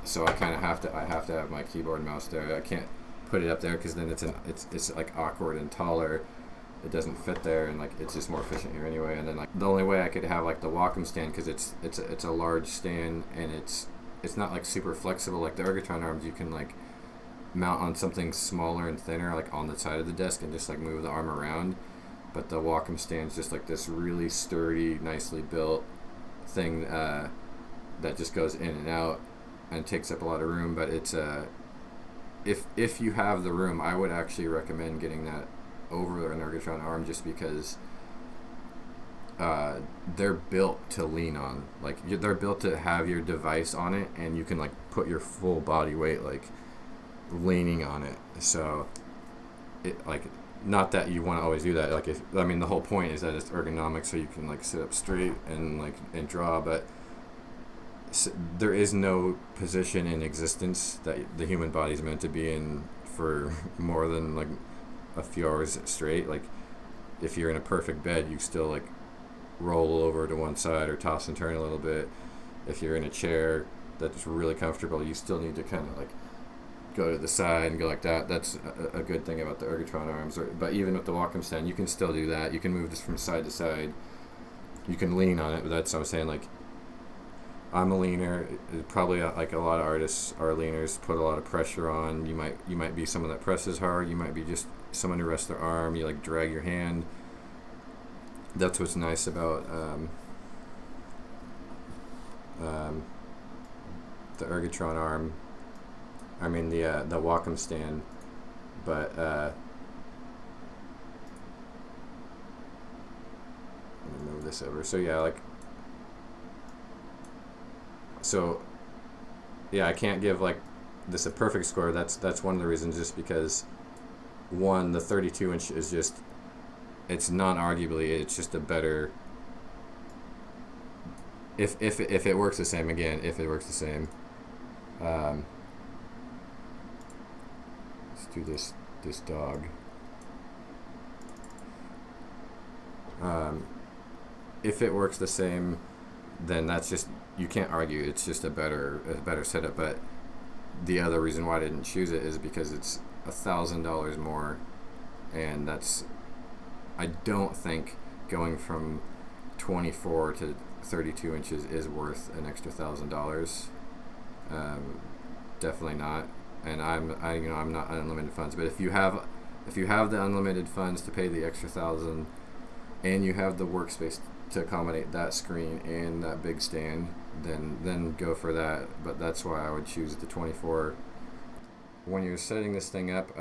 so I kind of have to have my keyboard and mouse there. I can't put it up there because then it's like awkward and taller. It doesn't fit there, and like it's just more efficient here anyway. And then like the only way I could have like the Wacom stand, because it's a large stand, and it's not like super flexible like the Ergotron arms. You can like mount on something smaller and thinner, like on the side of the desk, and just like move the arm around. But the Wacom stand's just like this really sturdy, nicely built thing that just goes in and out and takes up a lot of room. But it's if you have the room, I would actually recommend getting that over an Ergotron arm, just because they're built to lean on. Like they're built to have your device on it, and you can like put your full body weight like leaning on it. So it like, not that you want to always do that. Like the whole point is that it's ergonomic, so you can like sit up straight and like and draw. But there is no position in existence that the human body is meant to be in for more than like a few hours straight. Like if you're in a perfect bed, you still like roll over to one side or toss and turn a little bit. If you're in a chair that's really comfortable, you still need to kind of like go to the side and go like that. That's a good thing about the Ergotron arms. But even with the Wacom stand, you can still do that. You can move this from side to side. You can lean on it, but that's what I'm saying. Like, I'm a leaner. Probably like a lot of artists are leaners. Put a lot of pressure on. You might be someone that presses hard. You might be just someone who rests their arm. You like drag your hand. That's what's nice about the Ergotron arm. I mean the Wacom stand, but let me move this over. So yeah, I can't give like this a perfect score. That's one of the reasons, just because one, the 32-inch is just, it's non-arguably, it's just a better, if it works the same, again, if it works the same. Let's do this dog. If it works the same, then that's just, you can't argue. It's just a better setup. But the other reason why I didn't choose it is because it's $1,000 more, and I don't think going from 24 to 32 inches is worth an extra $1,000. Definitely not. And I'm not unlimited funds. But if you have the unlimited funds to pay the extra $1,000, and you have the workspace to accommodate that screen and that big stand, then go for that. But that's why I would choose the 24. When you're setting this thing up,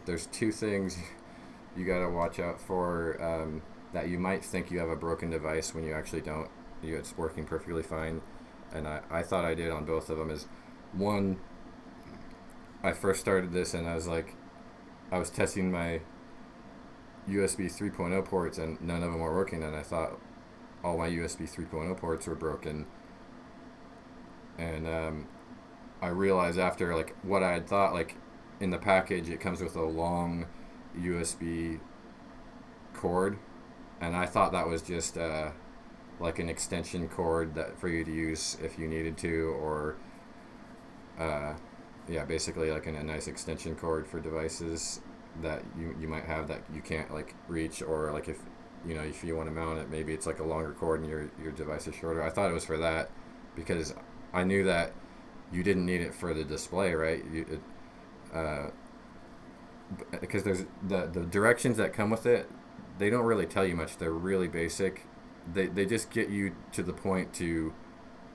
there's two things you got to watch out for, that you might think you have a broken device when you actually don't. It's working perfectly fine, and I thought I did on both of them. Is one, I first started this and I was testing my USB 3.0 ports, and none of them were working, and I thought all my USB 3.0 ports were broken. And I realized after, like, what I had thought, like, in the package it comes with a long USB cord, and I thought that was just like an extension cord that for you to use if you needed to, or basically like a nice extension cord for devices that you might have that you can't like reach, or like if you want to mount it, maybe it's like a longer cord and your device is shorter. I thought it was for that, because I knew that you didn't need it for the display, right? Because there's the directions that come with it, they don't really tell you much. They're really basic. They just get you to the point to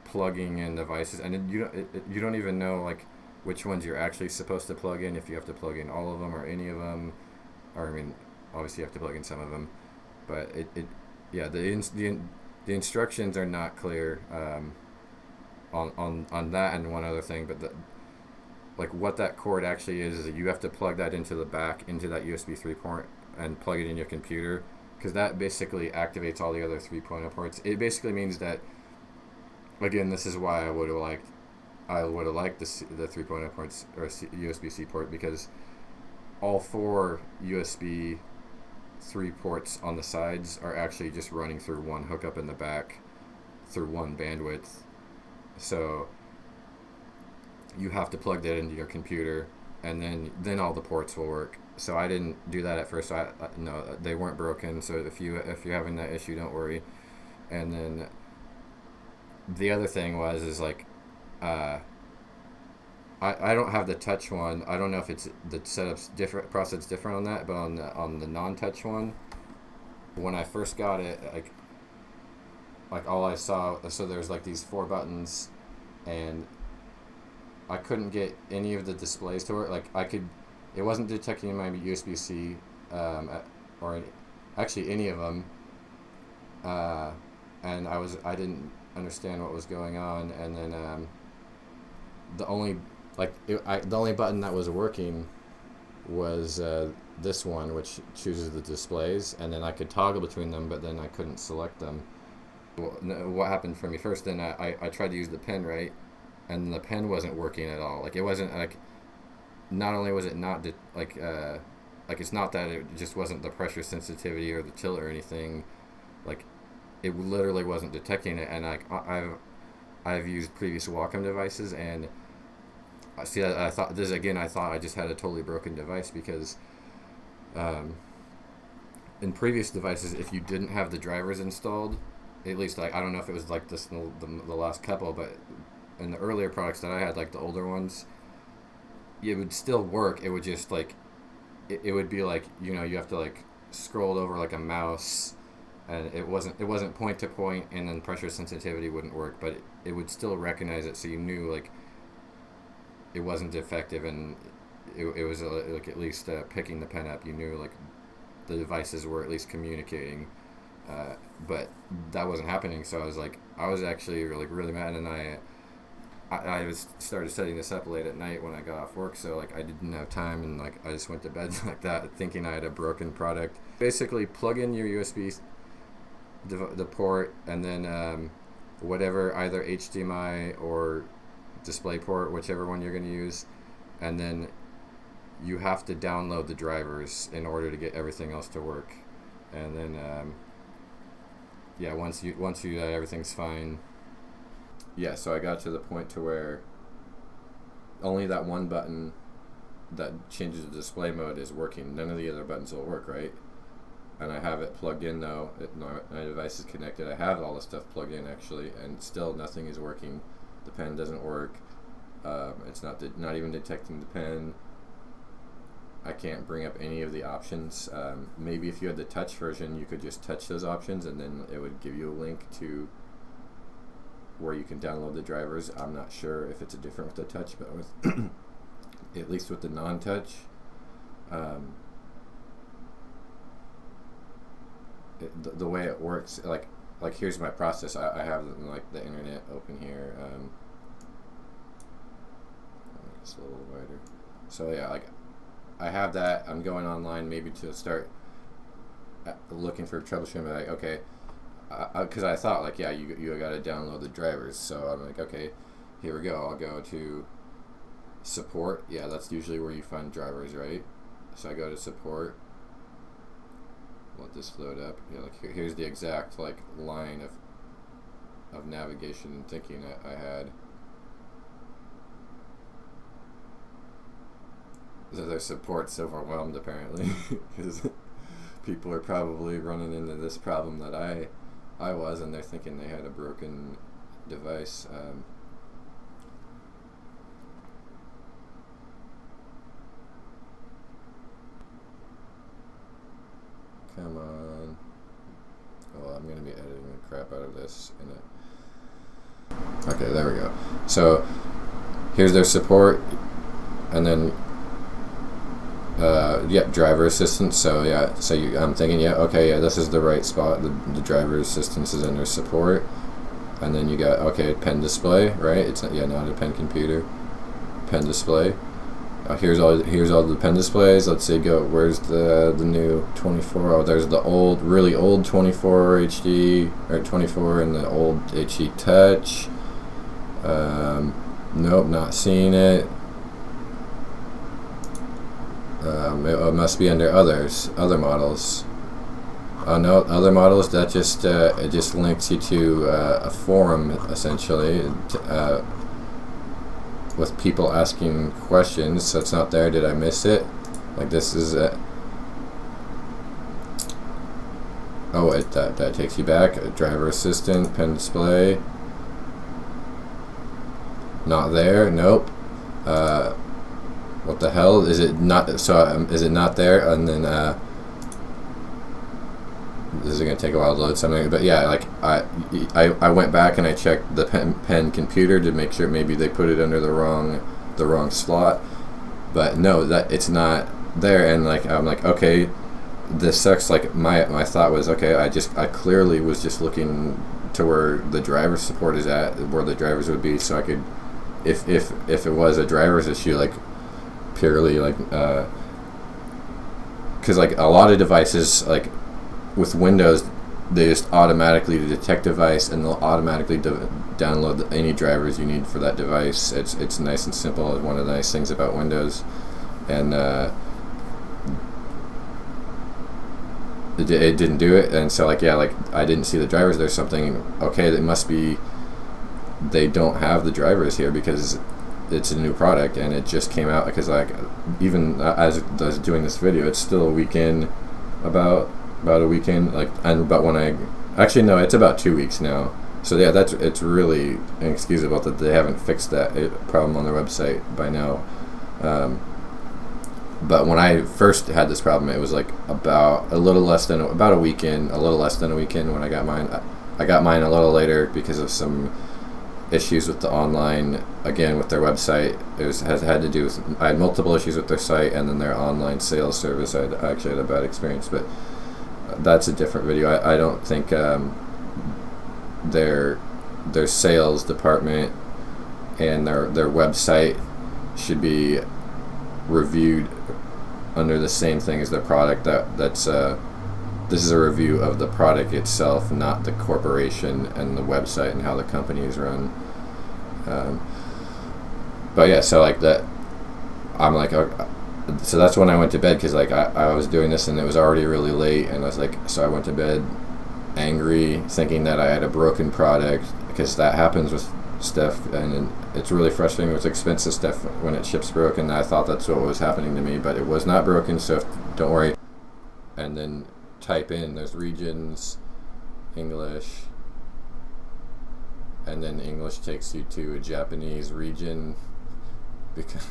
plugging in devices, and you don't even know like which ones you're actually supposed to plug in, if you have to plug in all of them or any of them, or I mean, obviously you have to plug in some of them, but the instructions are not clear on that. And one other thing, but like what that cord actually is that you have to plug that into the back, into that USB 3 port, and plug it in your computer, because that basically activates all the other 3.0 ports. It basically means that, again, this is why I would have liked the 3.0 ports or USB-C port, because all 4 USB 3 ports on the sides are actually just running through one hookup in the back through one bandwidth. So you have to plug that into your computer, and then all the ports will work. So I didn't do that at first. No, they weren't broken. So if you're having that issue, don't worry. And then the other thing is like, I don't have the touch one. I don't know if it's the setup's different, process different on that, but on the non-touch one, when I first got it, like all I saw, so there's like these 4 buttons, and I couldn't get any of the displays to work. Like it wasn't detecting my USB-C, or actually any of them, and I didn't understand what was going on. And then the only button that was working was this one, which chooses the displays, and then I could toggle between them, but then I couldn't select them. What happened for me first, then I tried to use the pen, right, and the pen wasn't working at all. Like, it wasn't like, not only was it not like it's not that it just wasn't the pressure sensitivity or the tilt or anything, like it literally wasn't detecting it. And I've used previous Wacom devices, and I thought I just had a totally broken device, because in previous devices, if you didn't have the drivers installed, at least, like, I don't know if it was like this in the last couple, but in the earlier products that I had, like the older ones, it would still work. It would just like, it would be like, you have to like scroll over like a mouse, and it wasn't point to point, and then pressure sensitivity wouldn't work, but it would still recognize it, so you knew like it wasn't defective, and it was like at least picking the pen up. You knew like the devices were at least communicating, but that wasn't happening. So I was actually really mad, and I started setting this up late at night when I got off work, so like I didn't have time, and like I just went to bed like that, thinking I had a broken product. Basically, plug in your USB the port, and then whatever, either HDMI or display port, whichever one you're going to use, and then you have to download the drivers in order to get everything else to work. And then once you everything's fine. Yeah, so I got to the point to where only that one button that changes the display mode is working. None of the other buttons will work, right? And I have it plugged in though. My device is connected. I have all the stuff plugged in actually, and still nothing is working. The pen doesn't work. It's not even detecting the pen. I can't bring up any of the options. Maybe if you had the touch version, you could just touch those options, and then it would give you a link to where you can download the drivers. I'm not sure if it's different with the touch, but with at least with the non-touch, the way it works, like here's my process. I have like the internet open here. It's a little wider. So yeah, like I have that. I'm going online maybe to start looking for troubleshooting. But like, okay, because I thought like, yeah, you got to download the drivers. So I'm like, okay, here we go. I'll go to support. Yeah, that's usually where you find drivers, right? So I go to support. Let this load up. Yeah, like here's the exact like line of navigation and thinking I had. So their support's overwhelmed apparently, because people are probably running into this problem that I was, and they're thinking they had a broken device. Come on. Well, I'm going to be editing the crap out of this in a... Okay, there we go. So here's their support, and then driver assistance. So yeah, so I'm thinking, yeah, okay, yeah, this is the right spot. The driver assistance is under support, and then you got, okay, pen display, right? It's not a pen computer, pen display, Here's all the pen displays. Let's say go. Where's the new 24? Oh, there's the old, really old 24 HD or 24 and the old HD Touch. Nope, not seeing it. It must be under other models. Oh no, other models. That just it just links you to a forum essentially. With people asking questions, so it's not there. Did I miss it? Like this is oh, that takes you back. A driver assistant, pen display. Not there. Nope. What the hell is it not? So is it not there? And then this is gonna take a while to load something. But yeah, like I went back and I checked the pen computer to make sure maybe they put it under the wrong slot. But no, that it's not there. And like I'm like, okay, this sucks. Like my thought was, okay, I clearly was just looking to where the driver support is at, where the drivers would be, so I could, if it was a driver's issue, like purely like because like a lot of devices, like with Windows, they just automatically detect device and they'll automatically download any drivers you need for that device. It's nice and simple. It's one of the nice things about Windows. And it didn't do it, and so like, yeah, like I didn't see the drivers. There's something, okay, it must be they don't have the drivers here because it's a new product and it just came out. Because like even as I was doing this video, it's still a weekend, about a weekend, like, and about when I actually no, it's about 2 weeks now. So yeah, it's really inexcusable that they haven't fixed that problem on their website by now. But when I first had this problem, it was like about a little less than a weekend when I got mine. I got mine a little later because of some issues with the online, again with their website. It had to do with, I had multiple issues with their site and then their online sales service. I actually had a bad experience, but that's a different video. I don't think their sales department and their website should be reviewed under the same thing as their product. This is a review of the product itself, not the corporation and the website and how the company is run. But yeah, so like that, I'm like, okay, so that's when I went to bed, because like I was doing this and it was already really late, and I was like, so I went to bed angry, thinking that I had a broken product, because that happens with stuff, and it's really frustrating with expensive stuff when it ships broken. I thought that's what was happening to me, but it was not broken, so don't worry. And then type in, there's regions, English, and then English takes you to a Japanese region, because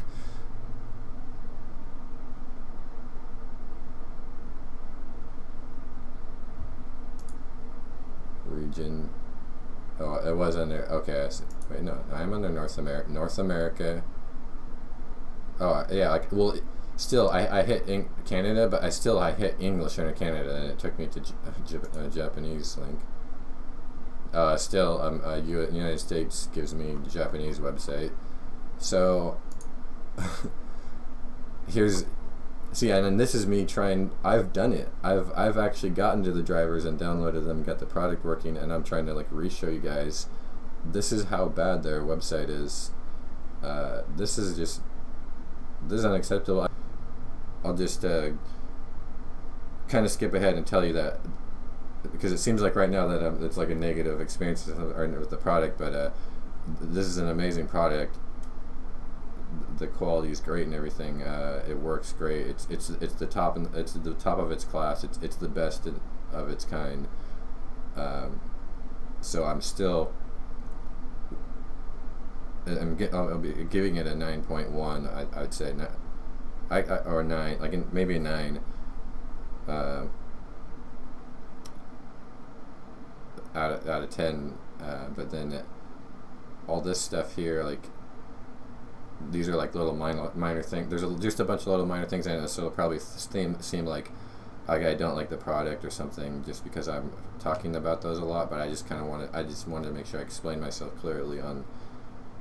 region. Oh, it was under. Okay, I see. Wait, no, I'm under North America. Oh, yeah. Like, well, still, I hit Canada, but I hit English under Canada, and it took me to Japanese link. Still, United States gives me the Japanese website. So see, and then this is me trying. I've done it. I've actually gotten to the drivers and downloaded them, got the product working, and I'm trying to like re-show you guys. This is how bad their website is. This is unacceptable. I'll just kind of skip ahead and tell you that, because it seems like right now that it's like a negative experience with the product, but this is an amazing product. The quality is great and everything. It works great. It's the top, and it's the top of its class. It's the best of its kind. So I'll be giving it a 9.1. I'd say or 9, like maybe a 9. Out of 10. But then all this stuff here, like, these are like little minor things. There's just a bunch of little minor things in it, so it'll probably seem like I don't like the product or something, just because I'm talking about those a lot. But I just wanted to make sure I explain myself clearly on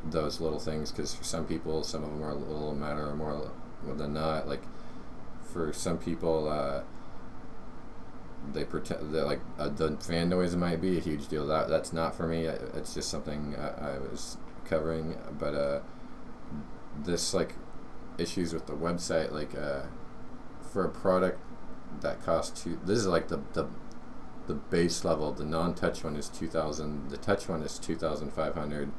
those little things, because for some people, some of them are a little matter more than not. Like for some people, they pretend that like the fan noise might be a huge deal. That's not for me. It's just something I was covering. But this like issues with the website, like for a product that costs this is like the base level. The non-touch one is 2,000. The touch one is 2,500.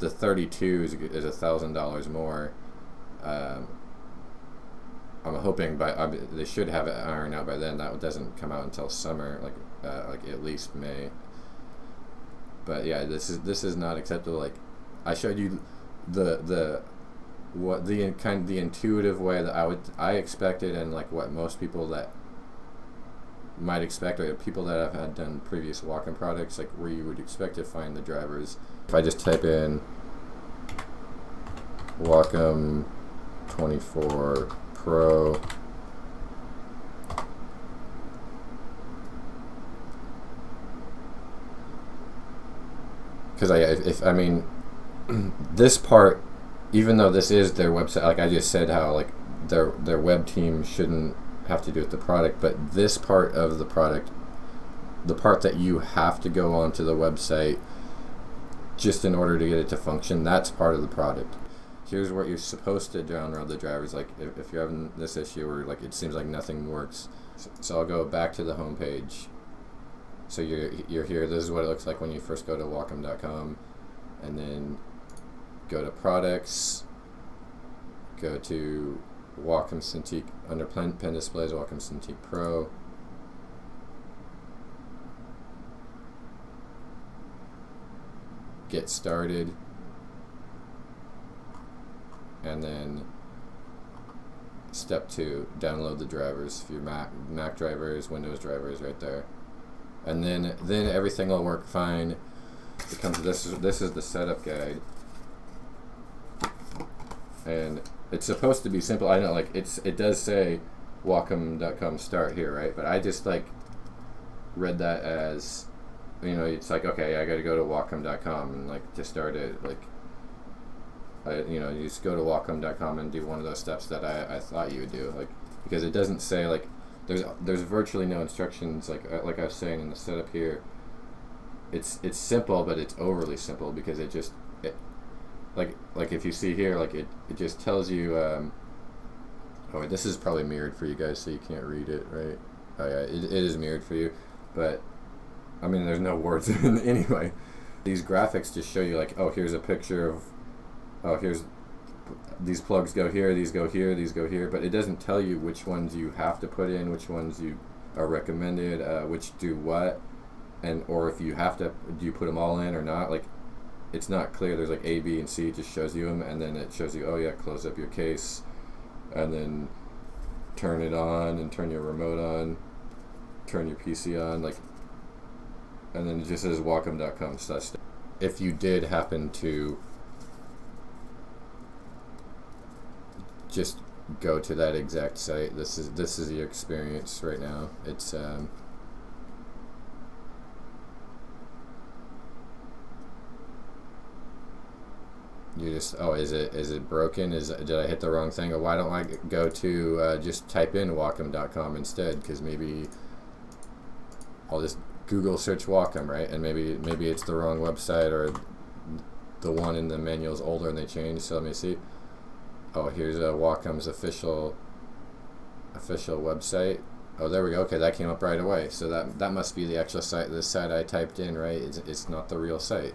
The 32 is $1,000 more. I'm hoping they should have it ironed out by then. That doesn't come out until summer, like at least May. But yeah, this is not acceptable. Like I showed you the intuitive way that I expected, and like what most people that might expect, or people that have had done previous Wacom products, like where you would expect to find the drivers. If I just type in Wacom 24 Pro, because I mean this part, even though this is their website, like I just said how like their web team shouldn't have to do with the product, but this part of the product, the part that you have to go onto the website just in order to get it to function, that's part of the product. Here's what you're supposed to download the drivers. Like if you're having this issue where like it seems like nothing works, so I'll go back to the home page. So you're here. This is what it looks like when you first go to Wacom.com, and then go to products, go to Wacom cintiq, under pen displays, Wacom cintiq Pro. Get started, and then step 2, download the drivers for your Mac drivers, Windows drivers, right there, and then everything will work fine. It comes. This is the setup guide, and it's supposed to be simple. I know, like it does say Wacom.com start here, right? But I just like read that as, you know, it's like, okay, I got to go to Wacom.com and like to start it, like you know, you just go to Wacom.com and do one of those steps that I thought you would do, like, because it doesn't say, like, there's virtually no instructions, like I was saying in the setup here. It's simple, but it's overly simple, because it like if you see here, like it just tells you oh, this is probably mirrored for you guys, so you can't read it, right? Oh yeah, it is mirrored for you, but I mean there's no words anyway. These graphics just show you, like, oh, here's a picture of, oh, here's these plugs go here, these go here, these go here, but it doesn't tell you which ones you have to put in, which ones you are recommended, which do what, and or if you have to, do you put them all in or not? Like, it's not clear. There's like A, B, and C. It just shows you them, and then it shows you, oh yeah, close up your case, and then turn it on, and turn your remote on, turn your PC on, like, and then it just says Wacom.com /. If you did happen to just go to that exact site, this is your experience right now. It's you just, oh, is it broken? Did I hit the wrong thing? Or why don't I go to just type in Wacom.com instead? Because maybe I'll just Google search Wacom, right? And maybe it's the wrong website, or the one in the manual is older and they changed. So let me see. Oh, here's Wacom's official website. Oh, there we go. Okay, that came up right away. So that must be the actual site. The site I typed in, right? It's not the real site.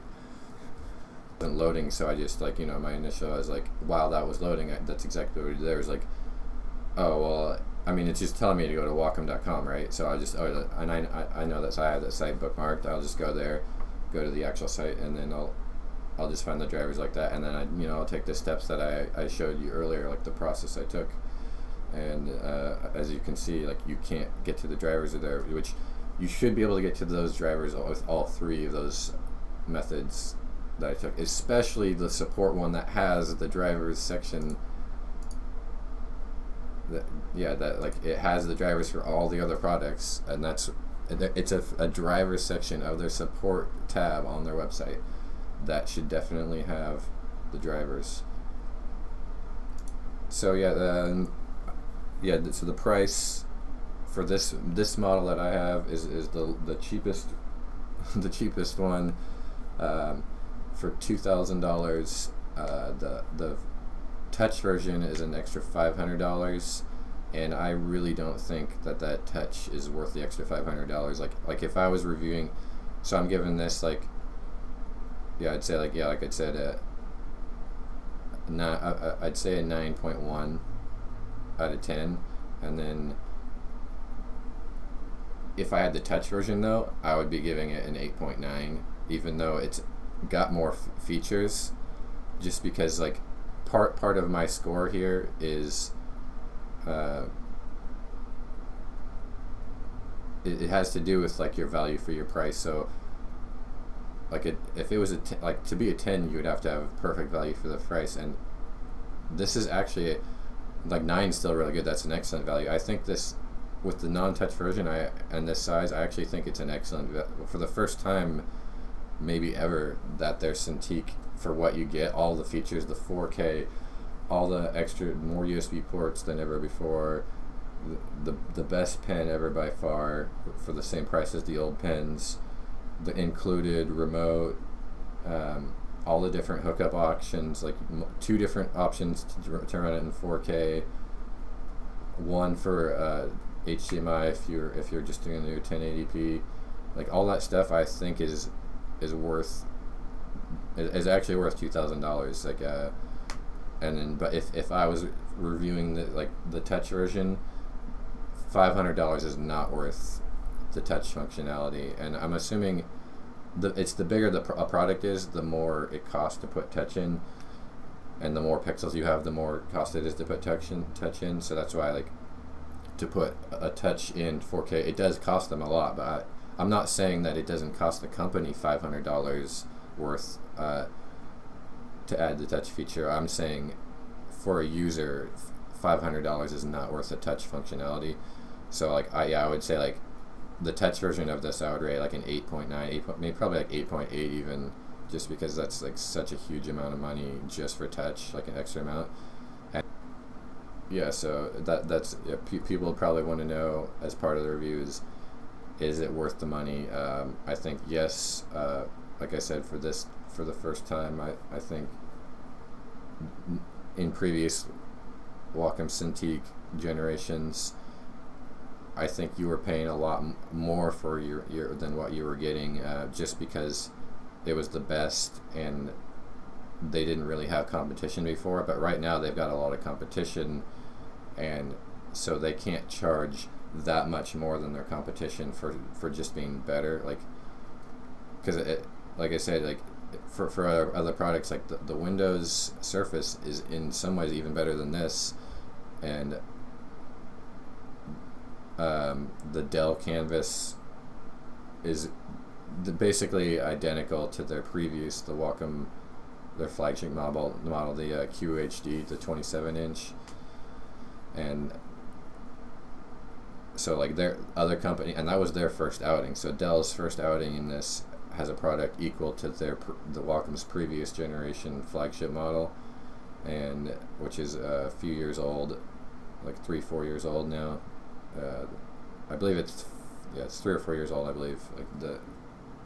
Loading, so I just, like, you know, my initial, I was like, while that was loading, that's exactly what it did. There was like, oh well, I mean, it's just telling me to go to Wacom.com, right? So I just, oh, and I know that, so I have that site bookmarked. I'll just go there, go to the actual site, and then I'll just find the drivers like that, and then I'll take the steps that I showed you earlier, like the process I took, and as you can see, like, you can't get to the drivers there, which you should be able to get to those drivers with all 3 of those methods that I took, especially the support one that has the drivers section. That like, it has the drivers for all the other products, and it's a driver section of their support tab on their website. that should definitely have the drivers. So so the price for this model that I have is the cheapest the cheapest one, for $2,000. The touch version is an extra $500, and I really don't think that touch is worth the extra $500. Like if I was reviewing, so I'm giving this I'd say like I said, I'd say a 9.1 out of 10, and then if I had the touch version though, I would be giving it an 8.9, even though it's got more features, just because like part of my score here is it has to do with like your value for your price. So like if it was to be a 10, you would have to have perfect value for the price, and this is actually like 9 is still really good. That's an excellent value. I think this, with the non-touch version, and this size, I actually think it's an excellent, for the first time maybe ever, that there's cintiq for what you get, all the features, the 4K, all the extra, more USB ports than ever before, the best pen ever by far for the same price as the old pens, the included remote, all the different hookup options, like 2 different options to run it in 4K, one for HDMI if you're just doing your 1080p, like all that stuff. I think is actually worth $2,000. Like and then, but if I was reviewing the touch version, $500 is not worth the touch functionality. And I'm assuming it's the bigger a product is, the more it costs to put touch in, and the more pixels you have, the more cost it is to put touch in. So that's why to put a touch in 4K, it does cost them a lot, but I'm not saying that it doesn't cost the company $500 worth to add the touch feature. I'm saying for a user, $500 is not worth the touch functionality. So I would say the touch version of this, I would rate like an 8.9, maybe probably like 8.8 even, just because that's like such a huge amount of money just for touch, like an extra amount. And so that's people probably want to know as part of the reviews, is it worth the money? I think yes. Like I said, for the first time, I think in previous Wacom cintiq generations, I think you were paying a lot more for your than what you were getting, just because it was the best and they didn't really have competition before. But right now they've got a lot of competition, and so they can't charge that much more than their competition for just being better. Because like I said, for other products, like the Windows Surface is in some ways even better than this, and the Dell Canvas is basically identical to their previous, the Wacom, their flagship model, the QHD, the 27-inch, and so their other company, and that was their first outing. So Dell's first outing in this has a product equal to the Wacom's previous generation flagship model, and which is a few years old, like 3-4 years old now. I believe it's 3 or 4 years old. I believe the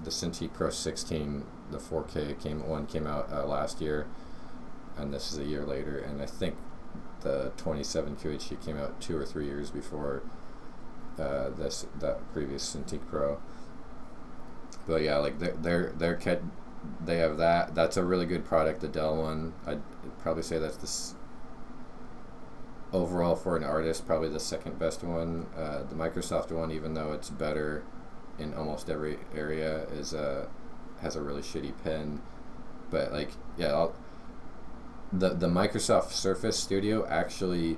cintiq Pro 16, the 4K came out last year, and this is a year later. And I think the 27 QHD came out 2 or 3 years before that previous cintiq Pro. But yeah, they have that. That's a really good product. The Dell one, I'd probably say that's this overall for an artist, probably the second best one. The Microsoft one, even though it's better in almost every area, has a really shitty pen. But the Microsoft Surface Studio actually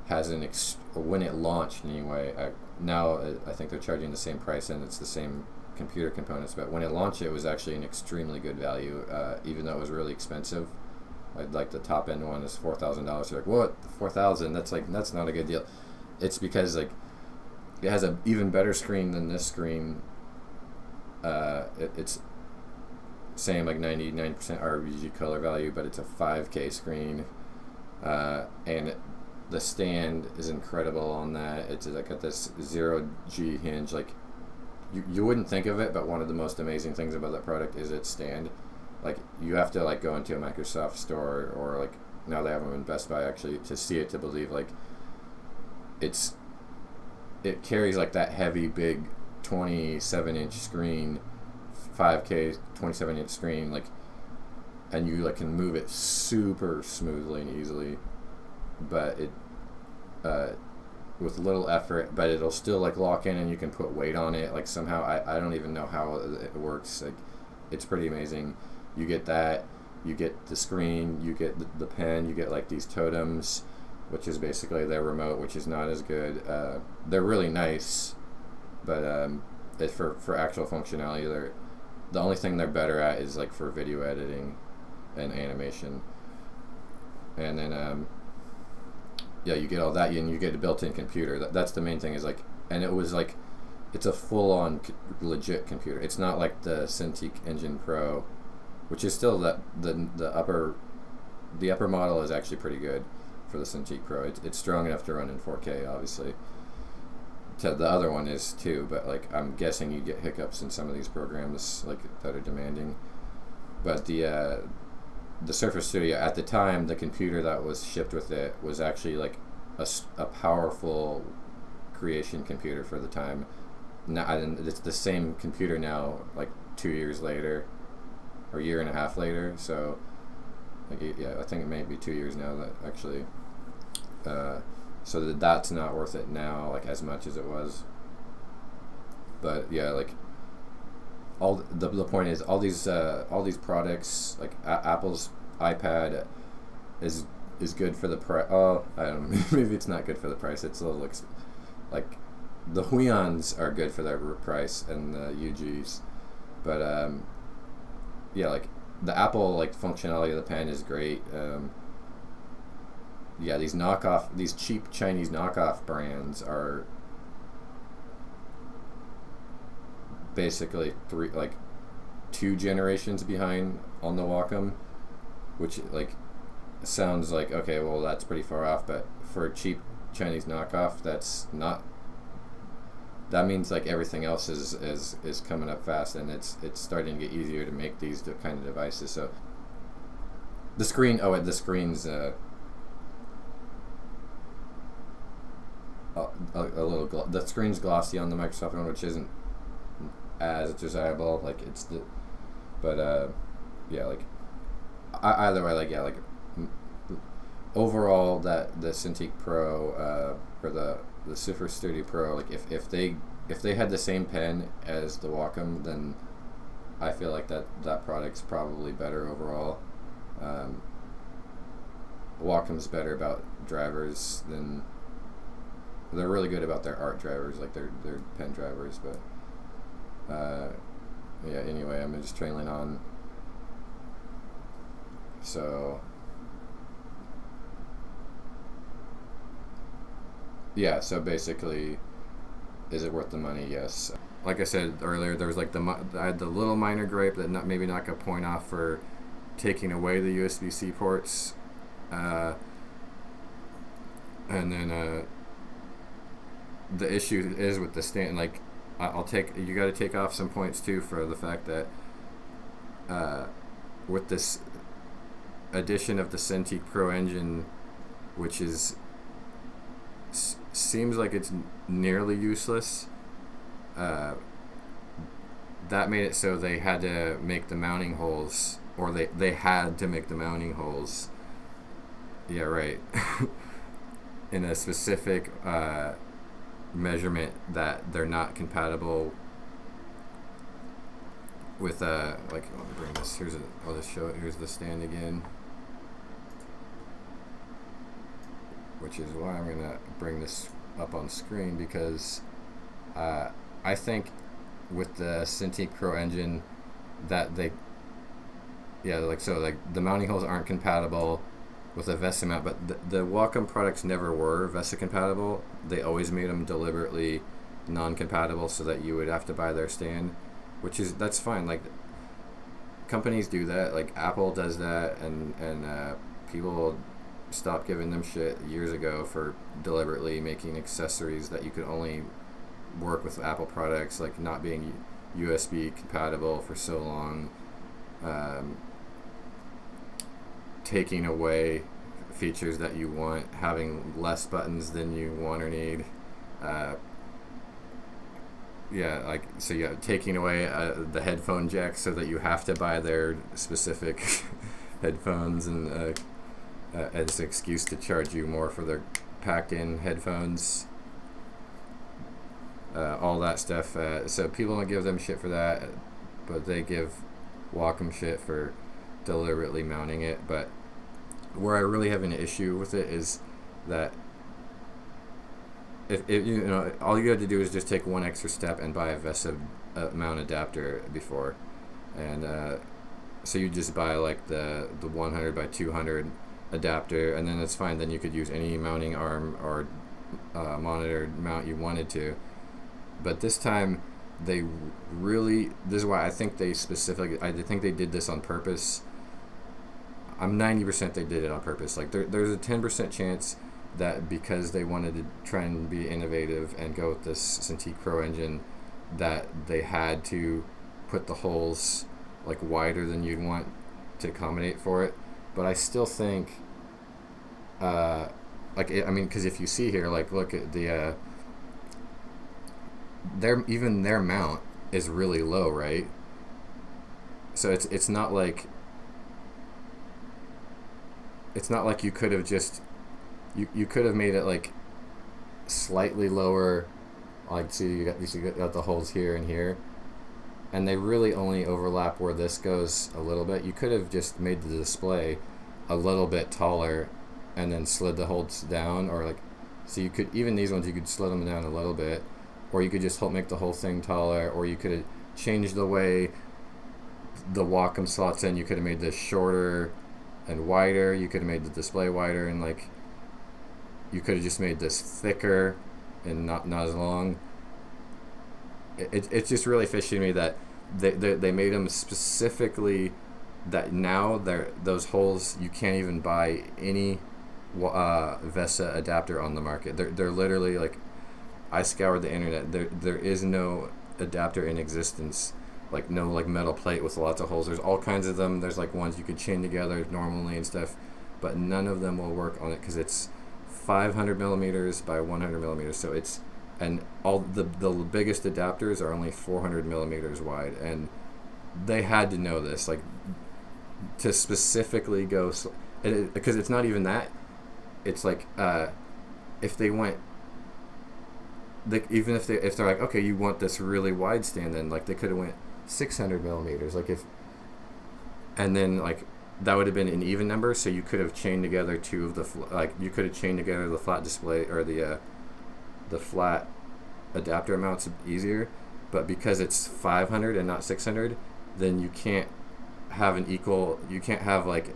has when it launched anyway. Now I think they're charging the same price and it's the same computer components, but when it launched, it was actually an extremely good value, even though it was really expensive. Like the top end one is $4,000. You're like, what? $4,000? That's not a good deal. It's because it has an even better screen than this screen. It's same like 99% RGB color value, but it's a 5K screen, and the stand is incredible on that. It's like got this 0G hinge. Like you wouldn't think of it, but one of the most amazing things about that product is its stand. Like you have to like go into a Microsoft store, or like now they have them in Best Buy actually, to see it to believe. Like it carries like that heavy big 27-inch screen, 5K 27-inch screen, like, and you like can move it super smoothly and easily, but it with little effort, but it'll still like lock in, and you can put weight on it like somehow. I don't even know how it works. Like it's pretty amazing. You get that, you get the screen, you get the pen, you get like these totems, which is basically their remote, which is not as good. They're really nice, but for actual functionality, the only thing they're better at is like for video editing and animation. And then you get all that, and you get a built-in computer. That's the main thing. Is like, and it was like, it's a full-on legit computer. It's not like the Cintiq Engine Pro, which is still the upper model is actually pretty good for the Cintiq Pro. It's strong enough to run in 4K, obviously. The other one is too, but like I'm guessing you get hiccups in some of these programs like that are demanding. But the Surface Studio at the time, the computer that was shipped with it was actually like a powerful creation computer for the time. Now it's the same computer now, like 2 years later, or a year and a half later. So, like, yeah, I think it may be 2 years now that actually. So that's not worth it now, like as much as it was. But yeah, like the point is all these products, like Apple's iPad is good for the price. Oh, I don't know. Maybe it's not good for the price. It's a little like the Huions are good for their price, and the UGs, but yeah, like the Apple like functionality of the pen is great. Yeah, these cheap Chinese knockoff brands are basically 2 generations behind on the Wacom, which like sounds like, okay, well that's pretty far off, but for a cheap Chinese knockoff, that's not. That means like everything else is coming up fast, and it's starting to get easier to make these kind of devices. So the screen's a little the screen's glossy on the Microsoft one, which isn't as desirable. Like yeah, like either way, like yeah, like overall that the Cintiq Pro or the Surface Studio Pro, like if they had the same pen as the Wacom, then I feel like that product's probably better overall. Wacom's better about drivers than. They're really good about their art drivers, like their pen drivers, but yeah, anyway, I'm just trailing on. So yeah, so basically, is it worth the money? Yes. Like I said earlier, there was like I had the little minor gripe that maybe knock a point off for taking away the USB-C ports, and then the issue is with the stand. Like you got to take off some points too for the fact that with this addition of the Cintiq Pro engine, which seems like it's nearly useless, that made it so they had to make the mounting holes, or they had to make the mounting holes, yeah, right, in a specific measurement that they're not compatible with like, let me bring this, I'll just show it. Here's the stand again, which is why I'm gonna bring this up on screen, because I think with the Cintiq Pro engine that the mounting holes aren't compatible with a VESA mount, but the Wacom products never were VESA compatible. They always made them deliberately non-compatible so that you would have to buy their stand, that's fine. Like companies do that. Like Apple does that, and people stopped giving them shit years ago for deliberately making accessories that you could only work with Apple products, like not being USB compatible for so long, taking away features that you want, having less buttons than you want or need. Taking away the headphone jack so that you have to buy their specific headphones, and as an excuse to charge you more for their packed-in headphones. All that stuff. So people don't give them shit for that, but they give Wacom shit for deliberately mounting it. But where I really have an issue with it is that if all you had to do is just take one extra step and buy a VESA mount adapter before, and so you just buy like the 100 by 200 adapter, and then it's fine. Then you could use any mounting arm or monitor mount you wanted to. But this time, this is why I think I think they did this on purpose. I'm 90% they did it on purpose. Like there's a 10% chance that because they wanted to try and be innovative and go with this cintiq Pro engine, that they had to put the holes like wider than you'd want to accommodate for it. But I still think, because if you see here, like look at the their mount is really low, right? So it's not like you could have just you could have made it like slightly lower, like see you got the holes here and here, and they really only overlap where this goes a little bit. You could have just made the display a little bit taller and then slid the holes down, or like, so you could, even these ones you could slid them down a little bit, or you could just make the whole thing taller, or you could have changed the way the Wacom slots in. You could have made this shorter and wider. You could have made the display wider, and like you could have just made this thicker and not as long. It's just really fishy to me that they made them specifically that now those holes, you can't even buy any VESA adapter on the market. They're literally like, I scoured the internet. There is no adapter in existence, like no like metal plate with lots of holes. There's all kinds of them. There's like ones you could chain together normally and stuff, but none of them will work on it because it's 500 millimeters by 100 millimeters. So it's, and all the biggest adapters are only 400 millimeters wide, and they had to know this, like to specifically go, because it's not even that. It's like if they went. Even if they're like, okay, you want this really wide stand, then like they could have went 600 millimeters, like if, and then like that would have been an even number, so you could have chained together two of the you could have chained together the flat display or the flat adapter mounts easier, but because it's 500 and not 600, then you can't have you can't have like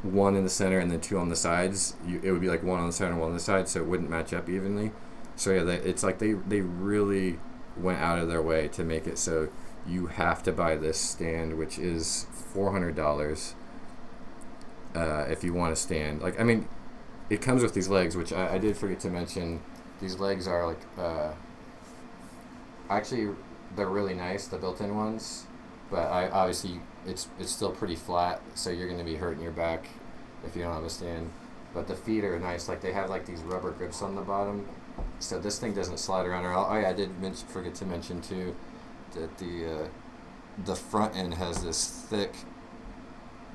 one in the center and then two on the sides. It would be like one on the center and one on the side, so it wouldn't match up evenly. So yeah, it's like they really went out of their way to make it so you have to buy this stand, which is $400 if you want a stand. Like, I mean, it comes with these legs, which I did forget to mention. These legs are like actually they're really nice, the built-in ones, but obviously it's still pretty flat, so you're going to be hurting your back if you don't have a stand. But the feet are nice, like they have like these rubber grips on the bottom, so this thing doesn't slide around. I did forget to mention too that the front end has this thick,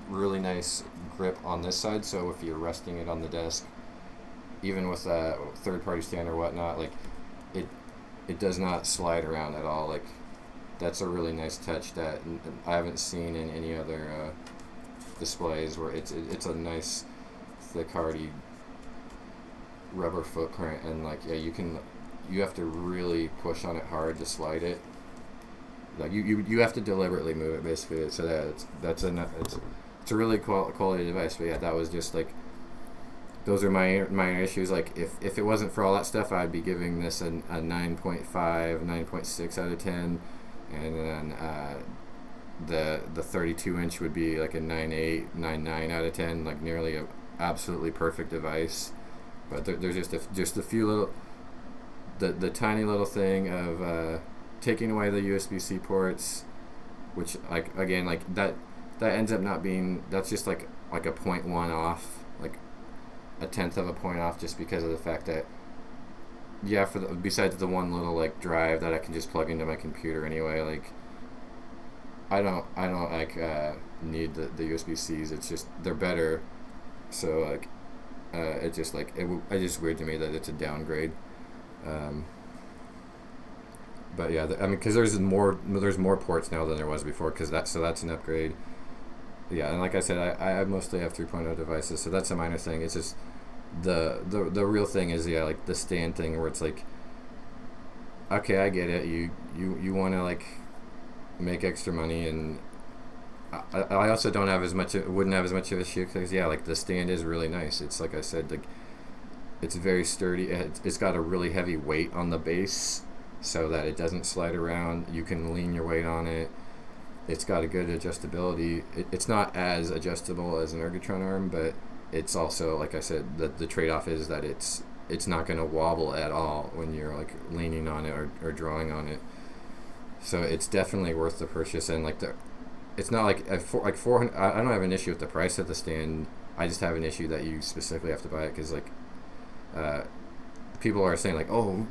really nice grip on this side, so if you're resting it on the desk, even with a third-party stand or whatnot, like it does not slide around at all. Like that's a really nice touch that I haven't seen in any other displays, where it's a nice thick hardy rubber footprint, and like yeah, you have to really push on it hard to slide it. Like you have to deliberately move it basically, so that it's a really quality device. But yeah, that was just like, those are my issues. Like if it wasn't for all that stuff, I'd be giving this a 9.5, 9.6 out of 10, and then the 32 inch would be like a 9.8, 9.9 out of 10, like nearly a absolutely perfect device. But there's just a few little, the tiny little thing of taking away the USB-C ports, which like again like that ends up not being, that's just like a 0.1 off, like a tenth of a point off, just because of the fact that besides the one little like drive that I can just plug into my computer anyway, like I don't like need the USB-Cs. It's just they're better, so like it's just like it's just weird to me that it's a downgrade. But yeah, I mean, because there's more ports now than there was before, that's an upgrade. Yeah, and like I said, I mostly have 3.0 devices, so that's a minor thing. It's just the real thing is like the stand thing, where it's like, okay, I get it. You want to like make extra money, and I also wouldn't have as much of a issue, because like the stand is really nice. It's like I said, like it's very sturdy. It's got a really heavy weight on the base, so that it doesn't slide around. You can lean your weight on it. It's got a good adjustability. It's not as adjustable as an Ergotron arm, but it's also, like I said, the trade-off is that it's not going to wobble at all when you're like leaning on it or drawing on it. So it's definitely worth the purchase. And like it's not like 400. I don't have an issue with the price of the stand. I just have an issue that you specifically have to buy it, because like people are saying like, oh,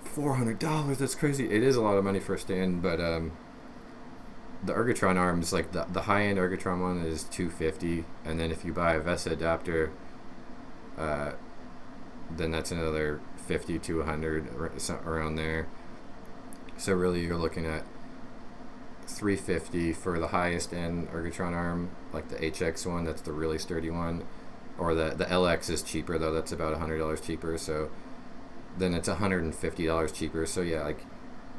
$400, that's crazy. It is a lot of money for a stand, but the Ergotron arms, like the high-end Ergotron one is $250, and then if you buy a VESA adapter, then that's another $50 to $100 around there. So really, you're looking at $350 for the highest end Ergotron arm, like the HX one. That's the really sturdy one, or the LX is cheaper though. That's about $100 cheaper. So then it's $150 cheaper. So yeah, like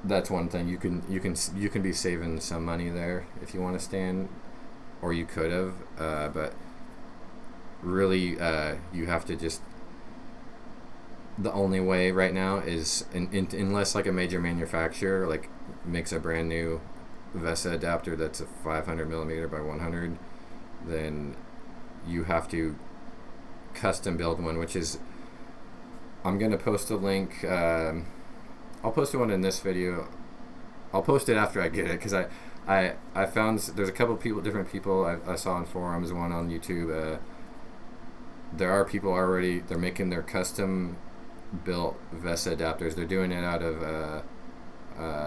that's one thing. You can be saving some money there if you want to stand, or you could have. But really, you have to just. The only way right now is unless like a major manufacturer like makes a brand new VESA adapter that's a 500 millimeter by 100, then you have to custom build one, which is, I'm gonna post a link. I'll post one in this video. I'll post it after I get it, because I found there's a couple different people I saw on forums, one on YouTube. There are people already, they're making their custom built VESA adapters. They're doing it out of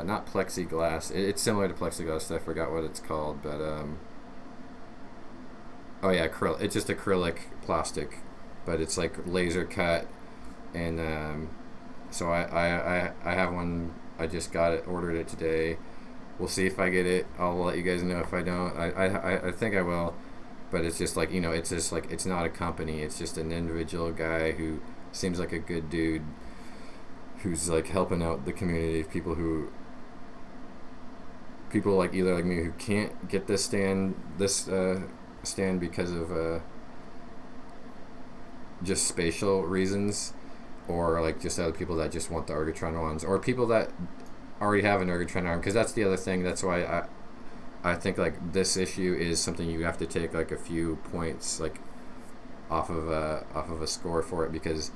not plexiglass. It's similar to plexiglass. I forgot what it's called, but oh yeah, acrylic. It's just acrylic plastic, but it's like laser cut, and so I have one. I just got it, ordered it today. We'll see if I get it. I'll let you guys know if I don't. I think I will, but it's just like, it's just like, it's not a company. It's just an individual guy who seems like a good dude, who's like helping out the community of people like either like me, who can't get this stand because of just spatial reasons, or like just other people that just want the Ergotron ones, or people that already have an Ergotron arm. Because that's the other thing. That's why I think like this issue is something you have to take like a few points like off of a score for it, because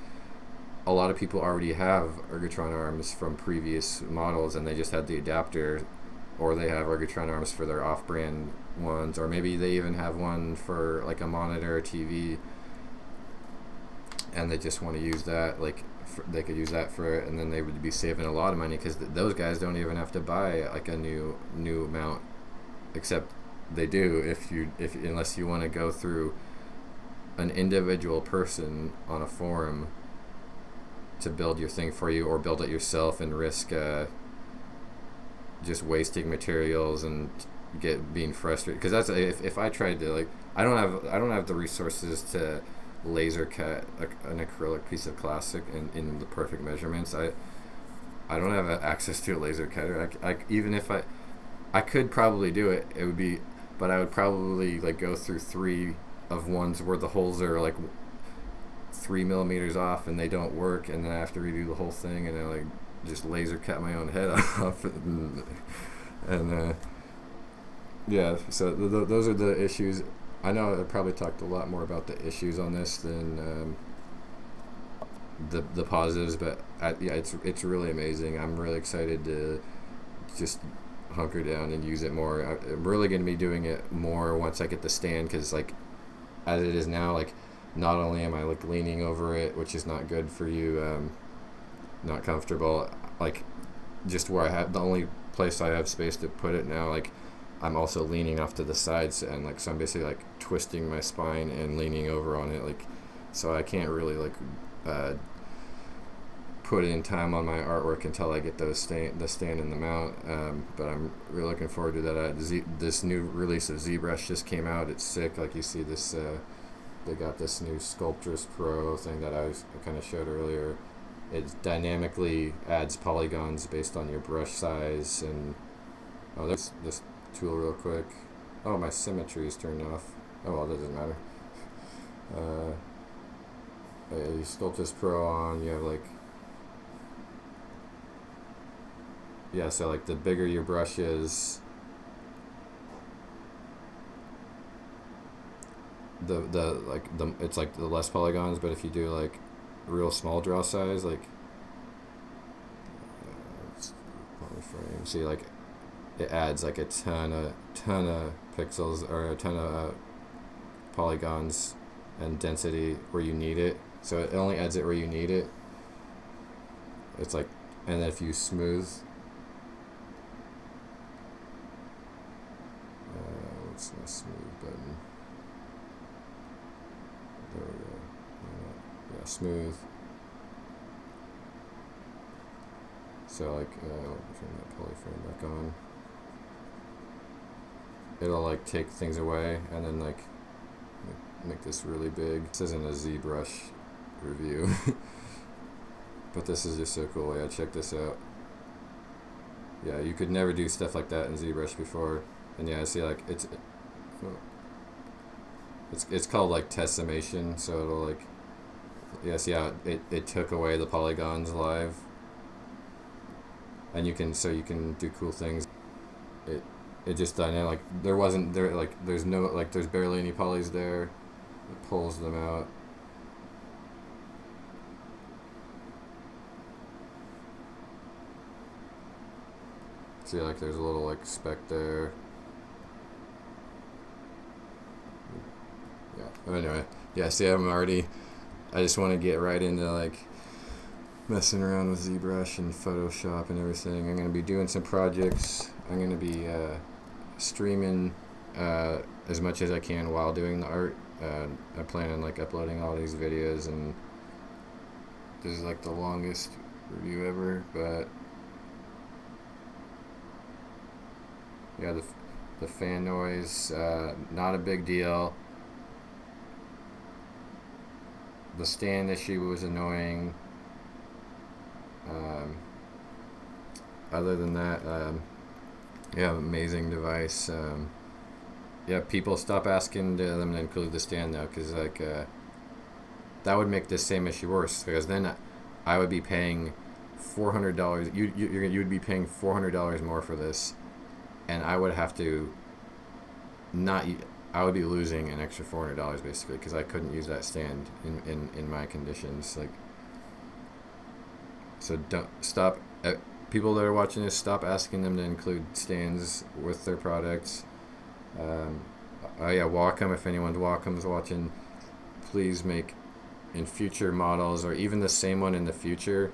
a lot of people already have Ergotron arms from previous models, and they just had the adapter, or they have Ergotron arms for their off-brand ones, or maybe they even have one for like a monitor or TV, and they just want to use that. Like they could use that for it, and then they would be saving a lot of money, because those guys don't even have to buy like a new mount, except they do if unless you want to go through an individual person on a forum to build your thing for you, or build it yourself and risk just wasting materials and being frustrated. Because that's if I tried to, like, I don't have the resources to laser cut an acrylic piece of plastic in the perfect measurements. I don't have access to a laser cutter. Even if I could probably do it, it would be, but I would probably like go through 3 of ones where the holes are like 3 millimeters off and they don't work, and then I have to redo the whole thing, and I like just laser cut my own head off, and Yeah, so those are the issues. I know I probably talked a lot more about the issues on this than the positives, but yeah, it's really amazing. I'm really excited to just hunker down and use it more. I'm really going to be doing it more once I get the stand, because like as it is now, like not only am I like leaning over it, which is not good for you, not comfortable, like just where I have the only place I have space to put it now, like I'm also leaning off to the sides, and like so I'm basically like twisting my spine and leaning over on it, like so I can't really like put in time on my artwork until I get the stand and the mount. But I'm really looking forward to that. This new release of Zbrush just came out. It's sick. Like you see this, they got this new Sculptress Pro thing that I kind of showed earlier. It dynamically adds polygons based on your brush size. And oh, there's this tool real quick. Oh, my symmetry is turned off. Oh well, that doesn't matter. You Sculptress Pro on. You have like, yeah, so like the bigger your brush is, it's like the less polygons. But if you do like real small draw size, like frame, see, like it adds like a ton of pixels, or a ton of polygons and density where you need it. So it only adds it where you need it. It's like, and then if you smooth, what's my smooth button? There we go. Yeah, smooth. So like, turn that polyframe back on. It'll like take things away and then like make this really big. This isn't a ZBrush review, but this is just so cool. Yeah, check this out. Yeah, you could never do stuff like that in ZBrush before. And yeah, I see like it's called like tessimation, so it'll like, yeah, see how it took away the polygons live, and you can do cool things. It just dynamic, like there's no, like there's barely any polys there. It pulls them out. See, like there's a little like speck there. Yeah. But anyway, yeah. See, I just want to get right into like messing around with ZBrush and Photoshop and everything. I'm gonna be doing some projects. I'm gonna be streaming as much as I can while doing the art. I plan on like uploading all these videos, and this is like the longest review ever, but yeah, the fan noise, not a big deal. The stand issue was annoying. Other than that, yeah, amazing device. Yeah, people stop asking them to include the stand now, because like that would make this same issue worse, because then I would be paying $400. You would be paying $400 more for this, and I would have to I would be losing an extra $400 basically, because I couldn't use that stand in my conditions. Like, so don't stop. People that are watching this, stop asking them to include stands with their products. Yeah, Wacom, if anyone's Wacom's watching, please make, in future models, or even the same one in the future,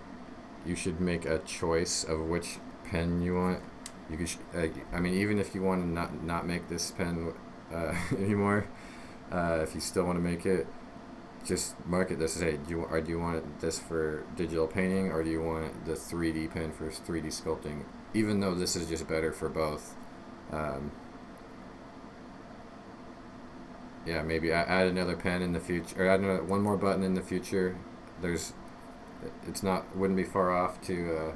you should make a choice of which pen you want. You could, I mean, even if you want to not make this pen anymore, if you still want to make it, just market this as, hey, do you want this for digital painting, or do you want the 3D pen for 3D sculpting? Even though this is just better for both. Yeah, maybe add another pen in the future, or add one more button in the future. Wouldn't be far off to.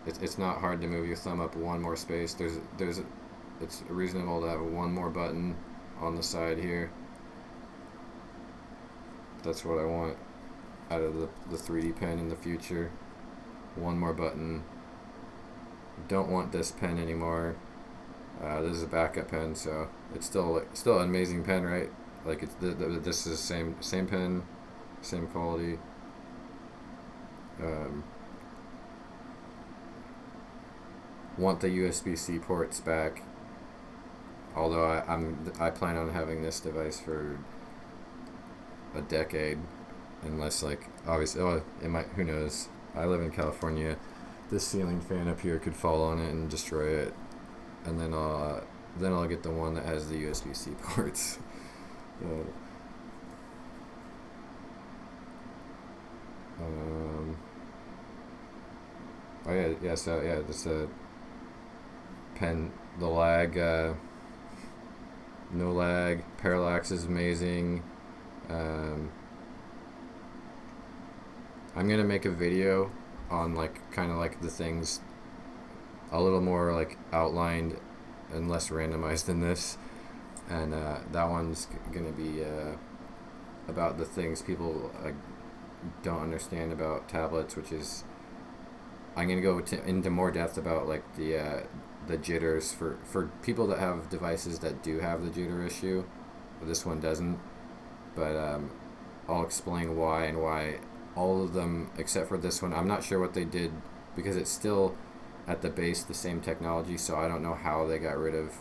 It's not hard to move your thumb up one more space. It's reasonable to have one more button on the side here. That's what I want out of the 3D pen in the future. One more button. Don't want this pen anymore. This is a backup pen, so it's still an amazing pen, right? Like this is same pen, same quality. Um, want the USB-C ports back. Although I plan on having this device for a decade, unless like obviously it might, who knows. I live in California. This ceiling fan up here could fall on it and destroy it, and then I'll get the one that has the USB-C ports. Oh yeah, so yeah, this pen, the lag, no lag, parallax is amazing. Um, I'm gonna make a video on like kind of like the things a little more like outlined and less randomized than this, and that one's gonna be about the things people don't understand about tablets, which is I'm gonna go into more depth about like the jitters for people that have devices that do have the jitter issue. This one doesn't, but I'll explain why and why all of them except for this one. I'm not sure what they did because it's still at the base the same technology, so I don't know how they got rid of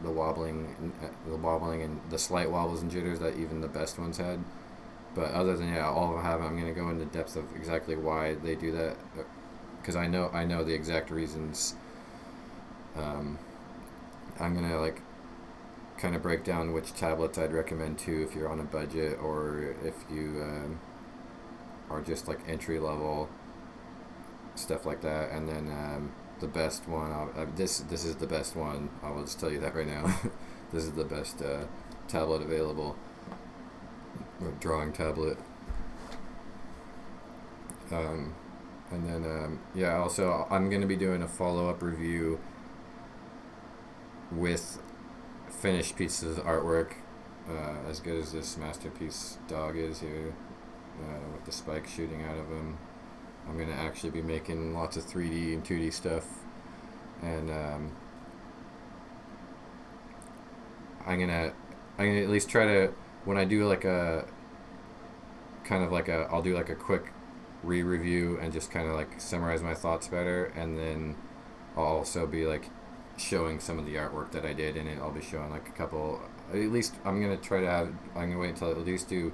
the wobbling and the slight wobbles and jitters that even the best ones had. But other than all of them have. I'm gonna go into depth of exactly why they do that, because I know the exact reasons. I'm gonna like kind of break down which tablets I'd recommend too if you're on a budget or if you are just like entry level stuff like that. And then the best one, this is the best one. I will just tell you that right now. This is the best tablet available, or drawing tablet. And then also I'm gonna be doing a follow-up review with finished pieces of artwork, as good as this masterpiece dog is here, with the spikes shooting out of him. I'm gonna actually be making lots of 3D and 2D stuff, and I'm gonna at least try to, when I do like a kind of like I'll do like a quick re-review and just kind of like summarize my thoughts better, and then I'll also be like showing some of the artwork that I did in it. I'll be showing like a couple, at least I'm gonna wait until I at least do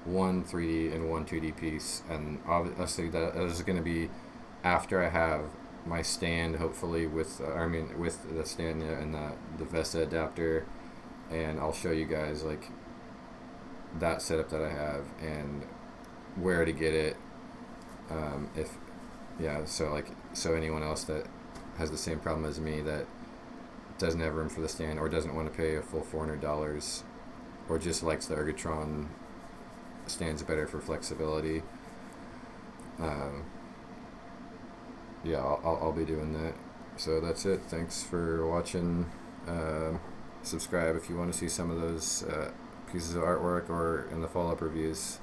one 3D and one 2D piece, and obviously that is gonna be after I have my stand, hopefully with the stand and the Vesta adapter, and I'll show you guys like that setup that I have and where to get it. So anyone else that has the same problem as me that doesn't have room for the stand or doesn't want to pay a full $400 or just likes the Ergotron stands better for flexibility, I'll be doing that. So that's it. Thanks for watching. Subscribe if you want to see some of those pieces of artwork or in the follow-up reviews.